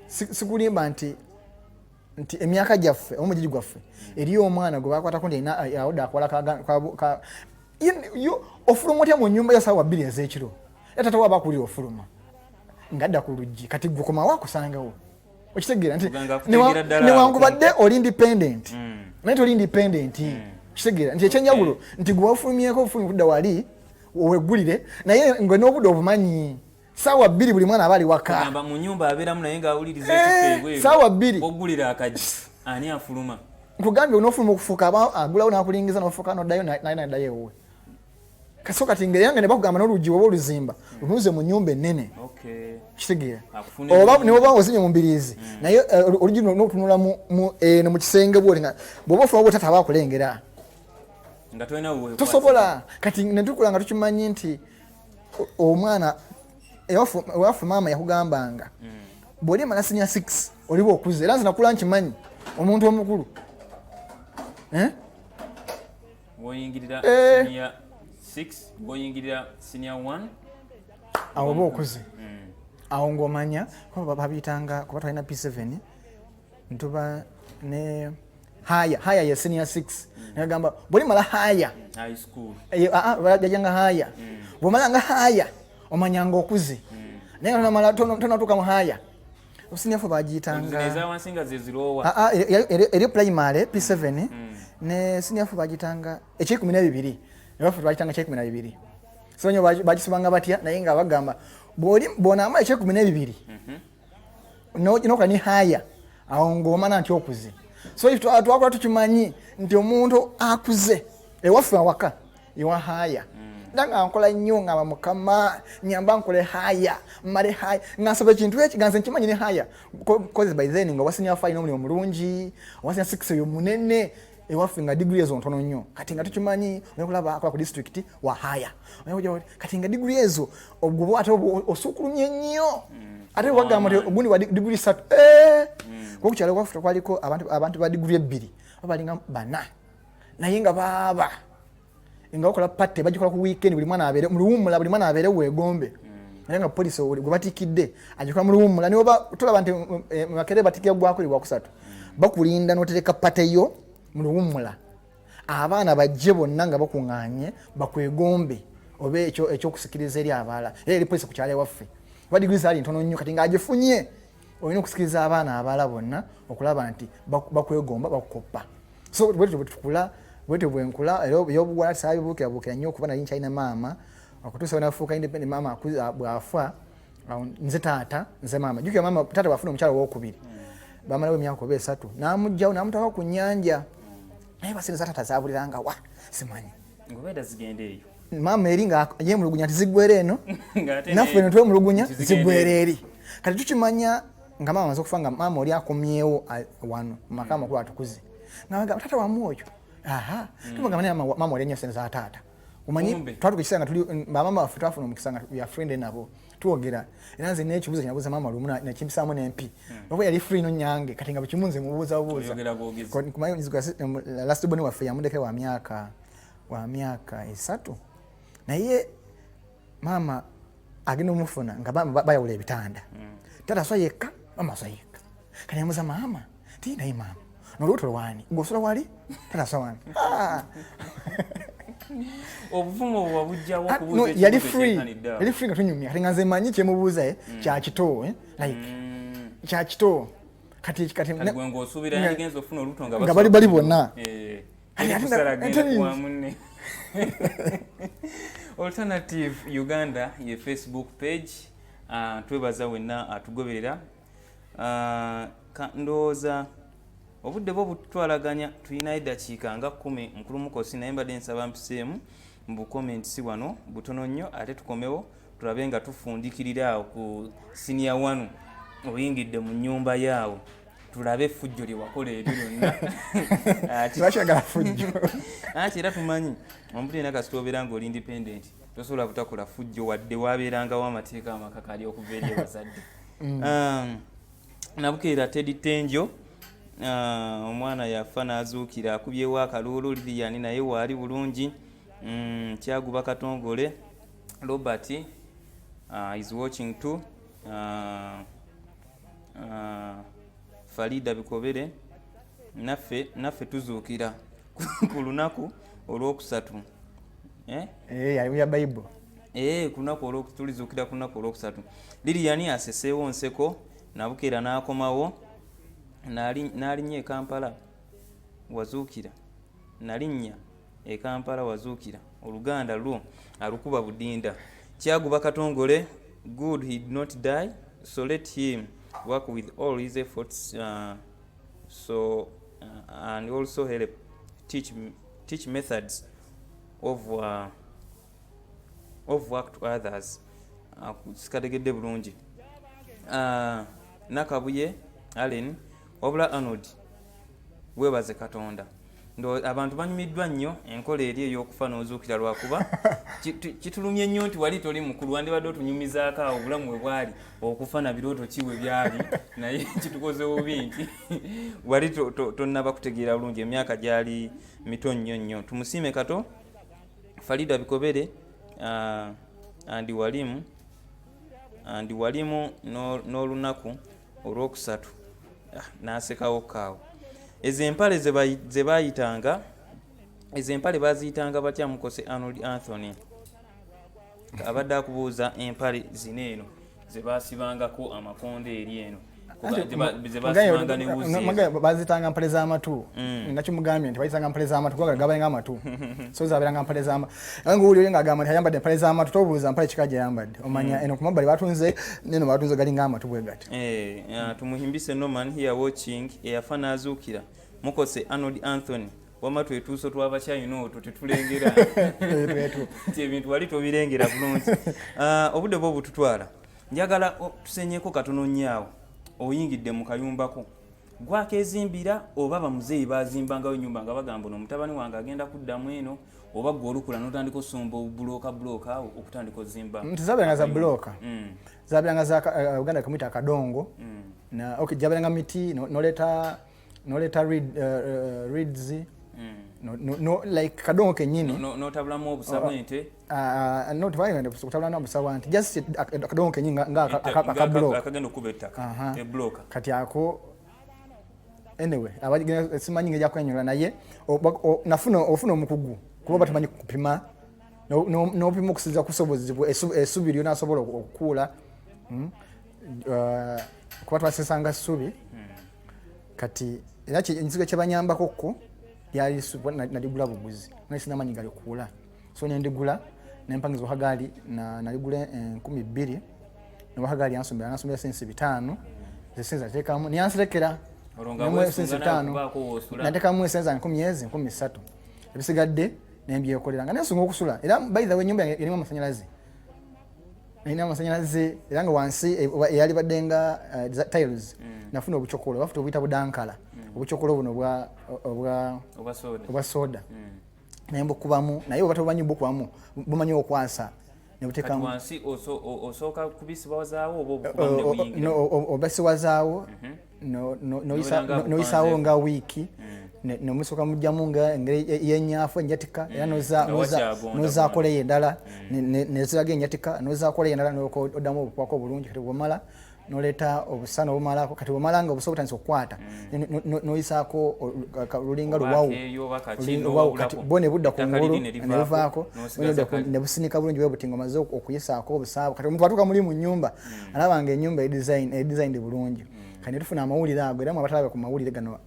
sikulimba nti emyaka gyaffe omugigi gwaffe eriyo omwana gwe bakwatako nti yawodde akola ofuluma otya mu nnyumba yo saawa 2 ez'ekiro era tatawa bakulira ofuluma ngadda ku luggi kati gwe komawo akusangawo okitegeera nti newankubadde oli independent naye toli independent kitegeera nti ekyenjawulo nti gwe wafulumyeko ofulumye kudda wali weggulire naye ngwe n'obudde obumanyi saawa 2 buli mwana abali waka gamba mu nyumba abeeramu naye ng'awuliriza ekifeebwe saawa 2 oggulira akaji ani afuluma nkugambye onofuluma okufuuka aba agulawo n'akulingiza n'ofuuka n'oddayo naye naddayo ewuwe kaso kati ng'eyange ne bakugamba n'oluggi oba oluzimba lunuuze mu nnyumba ennene kitegeera oba ne bwoba ozinye mu mbiriizi naye oluggi n'otunula mu kisenge bwoti nga bw'oba ofuna bwotata aba akulengera tosobola kati ne tukula nga tukimanyi nti omwana ewaffe maama yakugambanga bw'oli mala senior 6 oliba okuze era nze nakula nkimanyi omuntu omukulu woyingirira senior 6 woyingirira senior 1 awo oba okuze awo ng'omanya kuba babiyitanga kuba twalina P7 ntuba ne haya ya senior 6 nagamba bw'oli mala haya high school bajanga haya bw'omala nga haya omanyanga okuze naye nga tonamala tonatuuka mu haya osinyafu bagiyitanga eri primary P7 ne sinyafu bagiyitanga ekyekumi bagiyitanga ekyekumi n'ebibiri so nyo bagisibanga batya naye nga bagamba bw'onaamala ekyekumi n'ebibiri nokola ni haya awo ng'omana nti okuze so twakula tukimanyi nti omuntu akuze ewaffe awaka ewa haya ndanga nkola nnyo nga mukama nyamba nkole haya male haya ngansaba ekintu eki ganze nkimanyi ne haya cause by then nga wasinya fine omulimu mulungi wasinya 6 yo munene ewaffe nga degree ezo ntono nnyo kati nga tukimanyi okulaba akola ku district wa haya kati nga degree ezo obwo ate osukulumye nnyo ate wagamba nti ogundi wa degree 3 kukyalo waffe kwaliko abantu ba degree 2 babalinga bana naye nga baba nga okola patte bagikola ku weekend buli mwana abere muluwumula buli mwana abere wegombe naye nga police gwe batikidde agikola muluwumula niwo tulaba nti makere batikya gwako liwa kusatu bakulinda notereka patte yo muluwumula abaana bajje bonna nga bakunganye bakwegombe obe ekyokusikiriza eri abaala eri police ku kyalo waffe badigwiza ali ntono nnyo kati nga agifunye olina okusikiriza abaana abaala bonna okulaba nti bakwegomba bakukoppa so bwetu tukula bwetu bwenkula ebyobugwala sabibuukira nnyo okuba nali nkyalina maama okutuusa nafuuka independent maama bwafa nze taata nze maama jukira maama taata wafuna omukyala owokubiri bamalawo emyaka oba 3 namugjawo namutwala ku nnyanja naye basente tata zabuliranga wa simanyi ngobeda zigende eyo mama eri nga yemulugunya ati zigwere eno naffe ne twemulugunya zigwere eri kati tukimanya nga mama amaze okufa nga mama oli akomyewo wano maka amakulu atukuze nga tata wamwoyo aha tumagamba mama oli ennyo sente za taata umanyi twatukisa nga tuli bamama baffe twafuna omukisa nga ya friend nabo tuwogera era nze n'ekibuuzo kinabuuza mama lumu nekimpisaamu n'empi oba yali free no nyange kati nga bukimunze mubuuzabuuza last boni waffe yamudeke wa myaka 3 naye mama agenda omufuna nga bayawula ebitanda tata aswa yekka mama aswa yekka kati yamuza mama ti naye mama nolubuto lwani gwosola wali tata aswa wani obuvumo bwabujjawo no yali free nga tunyumya kati nga nze manyi kyemubuuza kyakito like kyakito kati gwenga osuubira yagenza ofuna olubuto nga bali bonna Alternative Uganda ye Facebook page twebaza wenna atugoberera ndowooza obudde bwo butwalaganya tulina eddakiika nga 10 mukulu Mukose naye mbadde nsaba mpiseemu mu comments wano butono nnyo ate tukomewo tulabe nga tufundikirira awo ku senior wano oyingidde mu nnyumba yaawo tulabe effujjo lye wakola eryo lyonna tibakiragala fujjo anti era tumanyi omuntu yenna kasita obeera nga oli independent tosobola butakola fujjo wadde wabeerangawo amateeka amakakali okuva eri abazadde nabukeera Teddy Tenjo omwana yafa nazuukira akubyewo akalulu Lilian naye waali bulungi kyaguba katongole Robert is watching too Farida Bikobere naffe tuzuukira ku lunaku olwokusatu ya Bible kunaku tulizuukira ku lunaku olwokusatu Lilian aseseewo nseko nabukeera n'akomawo nalinnya e Kampala wazuukira nalinnya e Kampala wazuukira oluganda lwo alukuba budinda kyaguba katongole good he did not die so let him work with all his efforts and also help teach methods of work to others sikategedde bulungi Nakabuye Allen wabula Arnold webaze Katonda ndo abantu banyumiddwa nnyo enkola eri ey'okufa n'ozuukira lwakuba kitulumye nnyo nti wali toli mukulu wandibadde otunyumizaako awo obulamu bwe bwali okufa na birooto kiwe byali naye kitukoze bubi nti wali tonnaba kutegeera bulungi emyaka gyali mito nnyo nnyo tumusiime kato Farida Bikobere andi walimu n'olunaku olwokusatu n'asekawo kaawo ezo empale ze baayitanga ezo empale baziyitanga batya Mukose Arnold Anthony abadde akubuuza empale zino eno ze baasibangako amakonde eri eno ze baasibanga ne wuzi bazitanga mpale z'amatu nakimugambye nti bayitanga mpale z'amatu kubanga gabalenga amatu so zaberanga mpale z'amatu nga uli nga agamba nti ayambadde mpale z'amatu tobuuza mpale kika gyayambadde omanya eno ku mabbali batunze neno batunze galinga amatu bwe gati tumuhimbise Norman here watching eyafa n'azuukira Mukose Arnold Anthony wama twetuuso tw'abakyayina otwo tetulengera nti ebintu wali tobirengera bulungi obudde bwo bututwala njagala tusenyeeko katono nnyo oyingidde mu kayumbako gwakezimbira oba bamuzeeyi bazimbangawo ennyumba nga bagamba ono mutabani wange agenda kuddamu eno oba gwe olukula n'otandika osomba obulooka awo okutandika ozimba zaberanga za bulooka zaberanga za Uganda kamwita akadongo jaberanga miti noleta reeds like kadongo kenyini notabulamu obusabwente kutabulamu obusabwente just akadongo kenyini nga akabulooka akagenda okuba ettaka ebulooka kati ako anyway abagenda simanyi ng'ejja kwenyula naye ofuna omukugu kuba batamanyi kupima n'opima okusinziira ku busobozibwa essubi ly'onaasobola okukuula kuba twasesanga ssubi kati era ensigo kyebanyambako kko lyali naligula buguzi naye sinamanyi galikuula so nendigula nempangizwa hagaali naligula 2,000 noba hagaali yansombera sensi 5 zesenza teekamu niyanserekera mwezi 5 nateka mwezi 13 ebisigadde nembyekolera nga nesunga okusula era by the way nyumba erimu amasanyalaze era nga wansi eyali baddenga tiles nafuna obuchokolo bafuta obuyita budankala obuchokolo buno obwa soda naye mbukubamu naye obatabumanyi bukubamu bumanyi okwasa nebutekamu wansi osooka kubisibawazaawo oba obukubamu ne buyingira obasiwazaawo noyisaawo nga wiiki nomusoka mujjamu nga engeri yenyafu enjatika era nozaakoleyo endala neziraga enjatika nozaakoleyo endala noddamu obukwako obulungi kati bwomala noleeta obusana obumalako kati bwomala nga obusa obutandisa okukwata noyisaako lulinga luwawu kati bo ne budda ku ngulu nebuvaako nebusinika bulungi bwebutinga omaze okuyisaako obusaabo kati omuntu atuuka muli mu nnyumba alabanga ennyumba edesigned bulungi kati netufuna amawulire ago era mwabatalabe ku mawulire gano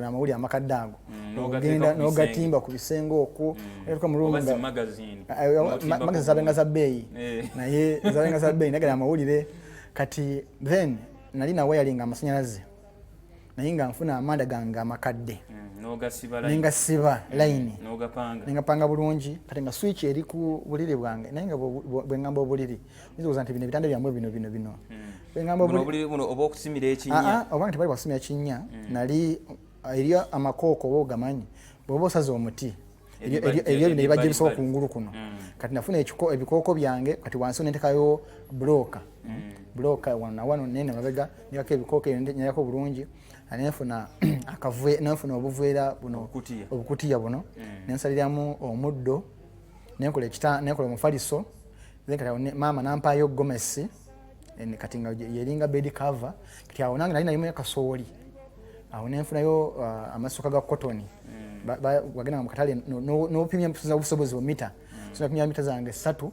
amawulire amakadde ago ogenda nogatimba ku bisenge okwo magazini zabenga za bbeeyi naye zabenga za bbeeyi nagala amawulire kati then nali nawe yalinga amasanyalaze naye nga nfuna amanda gange amakadde nengasiba layini nengapanga bulungi kati nga switch eri ku buliri bwange naye nga bwengamba obuliri nzibuuza nti bino ebitanda byammwe bino oba okusimira ekinnya oba nti bali basimira kinnya nali eriyo amakooko oba ogamanyi bwoba osaza omuti eriyo bino ebibajja ebisobola ku ngulu kuno kati nafuna ebikooko byange kati wansi nentekayo buloka wano nene mabega nekako ebikooko nyayako bulungi nenfuna obuveera buno obukutiya buno nensaliramu omuddo nenkola omufaliso maama nampayo gomesi kati nga yeringa bed cover kati awo nange nali nalimu kasooli awo nenfunayo amasuka ga cotton wagenda mu katale n'opimya obusobozi bu mita sinapimya mita zange 3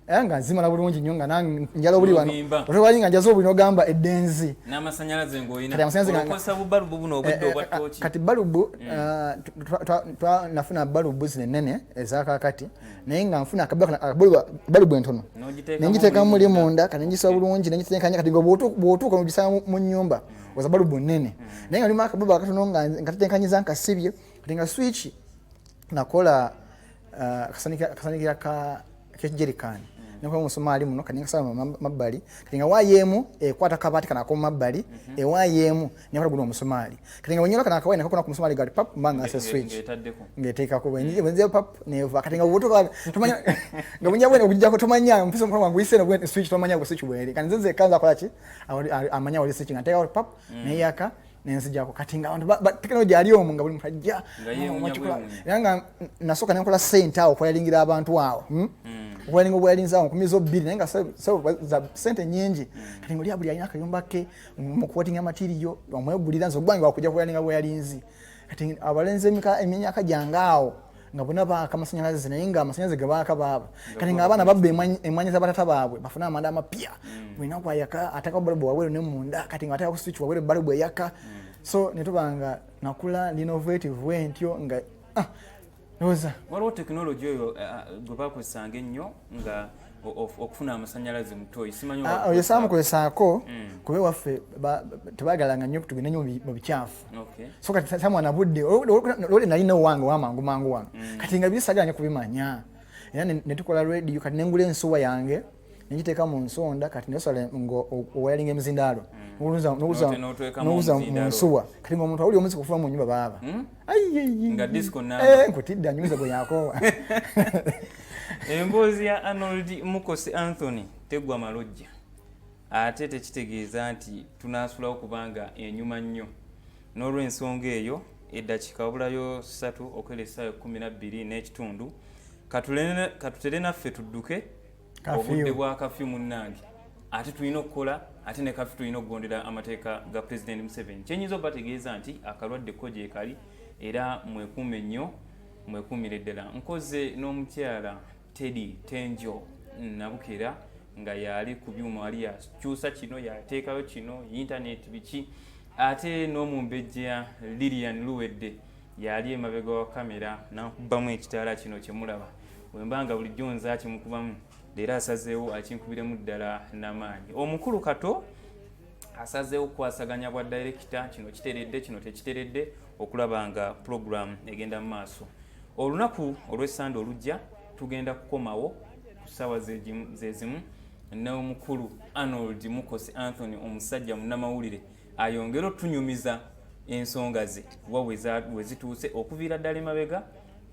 era nga nzimala bulungi nnyo nga nange njala obuli wano otewali nga njaza obuli n'ogamba eddenzi n'amasanyalaze ng'olina bubalubu buno obudde obwa tooki kati balubu nafuna balubu zino ennene ezakakati naye nga nfuna balubu entono nenjiteeka muli munda kati nenjisa bulungi nenjiteekanya kati nga bw'otuuka nogisanga mu nnyumba oza balubu nnene naye nga limu akabalubu akatono nga tuteekanyiza nkasibye kati nga switch nakola kasanikira kejerikani nekuba omusomaali muno kati ngasala mabbali kati nga waayemu ekwata kabaati kanako mabbali ewaayemu nekola guno omusomaali kati nga wenyola kanako wayi nakakona ku musomaali gali pap mbanga ase switch ngeteekako bwenze pap neva kati nga butuka tumanya nga bunja bwene okujjako tomanya mpisa omukono wangu ise no switch tomanya ku switch bwene kati nzenze kanza kola ki amanya wali switch ngateeka pap neyaka nenzijako kati nga abantu tekinoloji ali omu nga buli muntu ajja era nga nasooka nenkola sente awo okweyalingira abantu awo okweyalinga obweyalinza awo nkumiza 2 naye nga za sente nyingi kati nga oli abuli alina akayumba ke mukuwatinga matiriyo omwegulira nze ogwange wakujja kweyalinga bweyalinzi kati abalenzi emyaka gyange awo nga bonna baaka amasanyalaze naye nga amasanyalaze gebaaka baaba kati nga abaana babba emwanyi zabatata baabwe bafuna amanda amapya bwina kwayaka ataka balubu wabweru nemunda kati nga ataka kuswitch wabweru balubu eyaka so netubanga nakula innovative wentyo nga noza waliwo tekinologi oyo gwe bakozesanga ennyo nga okufuna amasanyalaze mutoyi simanyi oyo saamukolesaako kube waffe tebagalanga nnyo kutugenda nnyo mu bikyafu so kati samwana budde lole nalina owange wamangu mangu wange kati nga bisagala nnyo kubimanya era netukola radio kati nengula ensuwa yange nenjiteeka mu nsonda kati nesala owayalinga emizindaalo noguza mu nsuwa kati nga omuntu awuli omuzi kufuba mu nyumba baaba nkutidde anyumiza gwe yakoowa emboozi ya Arnold Mukose Anthony tegwa malojja ate tekitegeeza nti tunaasulawo kubanga enyuma nnyo n'olw'ensonga eyo eddakiika wabulayo 3 okwera essaawa 12 n'ekitundu katutere naffe tudduke obudde bwa kafyu munnange ate tulina okukola ate ne kafyu tulina okugondera amateeka ga President Museveni kyenyinza obategeeza nti akalwadde ko gye kali era mwekuume nnyo mwekuumire ddala nkoze n'omukyala Teddy Tenjo Nabukira nga yali ku byuma ali yakyusa kino yateekayo kino internet biki ate n'omumbejja Lilian Luwedde yali emabega wa kamera nakubamu ekitaala kino kyemulaba wembanga bulijjo nza kimukubamu leero asazeewo akinkubiremu ddala n'amaanyi omukulu kato asazeewo okukwasaganya bwa director kino kiteredde kino tekiteredde okulaba nga pologulamu egenda mu maaso. Olunaku olw'Essande olujja tugenda kukomawo ku ssaawa zezimu n'omukulu Arnold Mukose Anthony omusajja munnamawulire ayongera otunyumiza ensonga ze we zituuse okuviira ddala emabega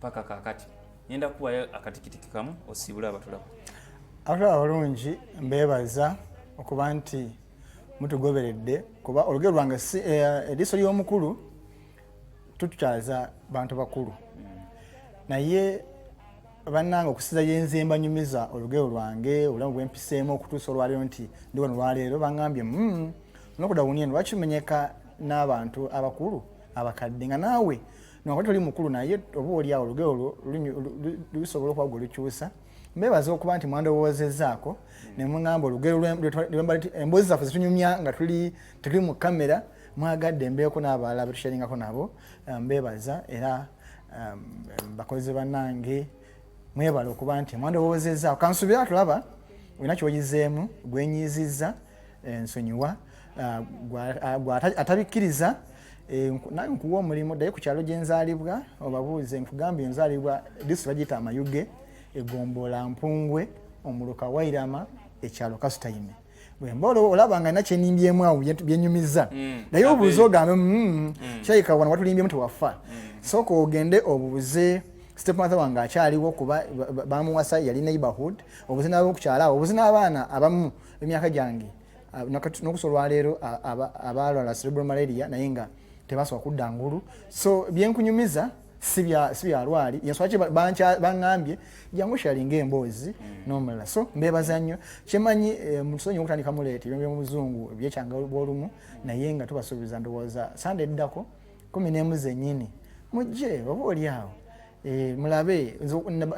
paka kaakati. Ngenda kuwayo akatikitiki kamu osiibule abatulaba. Abatulaba balungi mbeebaza okuba nti mutugoberedde kuba olugero lwange ediiso ly'omukulu tutukyaza bantu bakulu naye bannange okusiza yenze nyumiza olugero lwange obulamu bwempiseemu okutuusa olwaleero nti ndi wano olwaleero baŋŋambye nokudawunieno lwaki lumenyeka n'abantu abakulu abakadde nga naawe nowakati oli mukulu naye oba oliawo olugero lusobola okuba gwe lukyusa. Mbeebaza okuba nti mwandowoozezaako ne muŋŋamba olugero emboozi zaffe zitunyumya nga tetuli mu kamera mwagadde mbeeko n'abalala betusharingako nabo. Mbeebaza era bakozi bannange mwebala okuba nti mwandowoozezaako kansuubira atulaba olina kyoyizeemu gwenyizizza nsonyiwa atabikkiriza naye nkuwa omulimu ddayo ku kyalo gye nzaalibwa obabuuze nkugambye nzaalibwa disitulikiti bagiyita amayuge egomboola mpungwe omuluka wairama ekyalo kasutayime bwemba olaba nga nina kyenimbyemu awo byenyumiza naye obuuze ogambe kirabika wano watulimbyemu tewafa sooka ogende obuuze stepmother wange akyaliwo kuba bamuwasa yali neighborhood obuuze nabo kukyala awo obuuze n'abaana abamu emyaka gyange n'okusobola olwaleero abalwala cerebral malaria naye nga tebasobola kudda ngulu so byenkunyumiza si byalwali yenswaki baŋŋambye jangu shalinga emboozi n'omulala so mbeebaza nnyo kyemanyi mutusonyi okutandika muleeti ebyo byomuzungu ebyekyanga bwolumu naye nga tubasuubiza ndowooza Sande eddako 11 zennyini mujje oba oliawo mulabe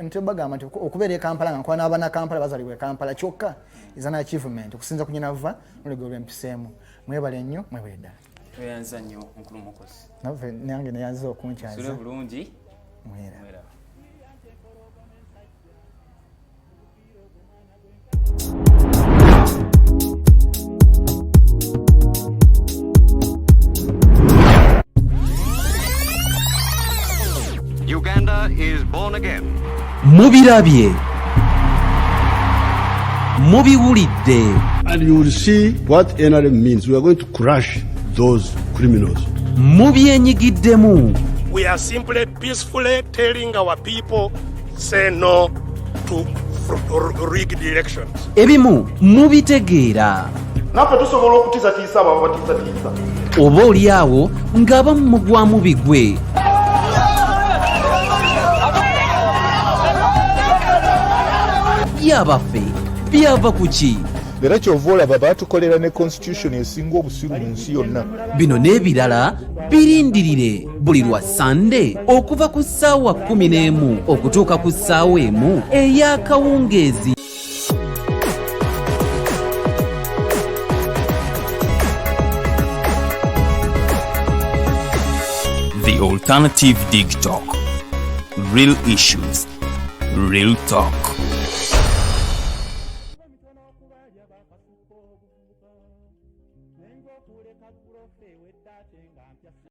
ntebagamba nti okubeera e Kampala nga nkuba n'abaana Kampala bazaalibwa e Kampala kyokka is an achievement okusinza ku nnyinava n'olugero lw'empiseemu mwebale nnyo mwebale ddala. Oyanza nnyo Omukulu Mukose. Nave nange neyanza okunkyaza. Sule bulungi. Mwera. Uganda is born again. Mubirabye. Mubiwulidde. And you will see what NRM means. We are going to crush those criminals. Mubyenyigiddemu. We are simply peacefully telling our people say no to rigged elections. Ebimu mubitegeera. Naffe tusobola okutiisatiisa abo abatiisatiisa. Oba oliawo ng'abamu mugwamu bigwe. Byabaffe byava ku ki? Era kyova olaba baatukolera ne constitution esinga obusiru mu nsi yonna. Bino n'ebirala birindirire buli lwa Sande okuva ku ssaawa 11 okutuuka ku ssaawa 1 ey'akawungeezi. The Alternative Dig Talk. Real issues, real talk.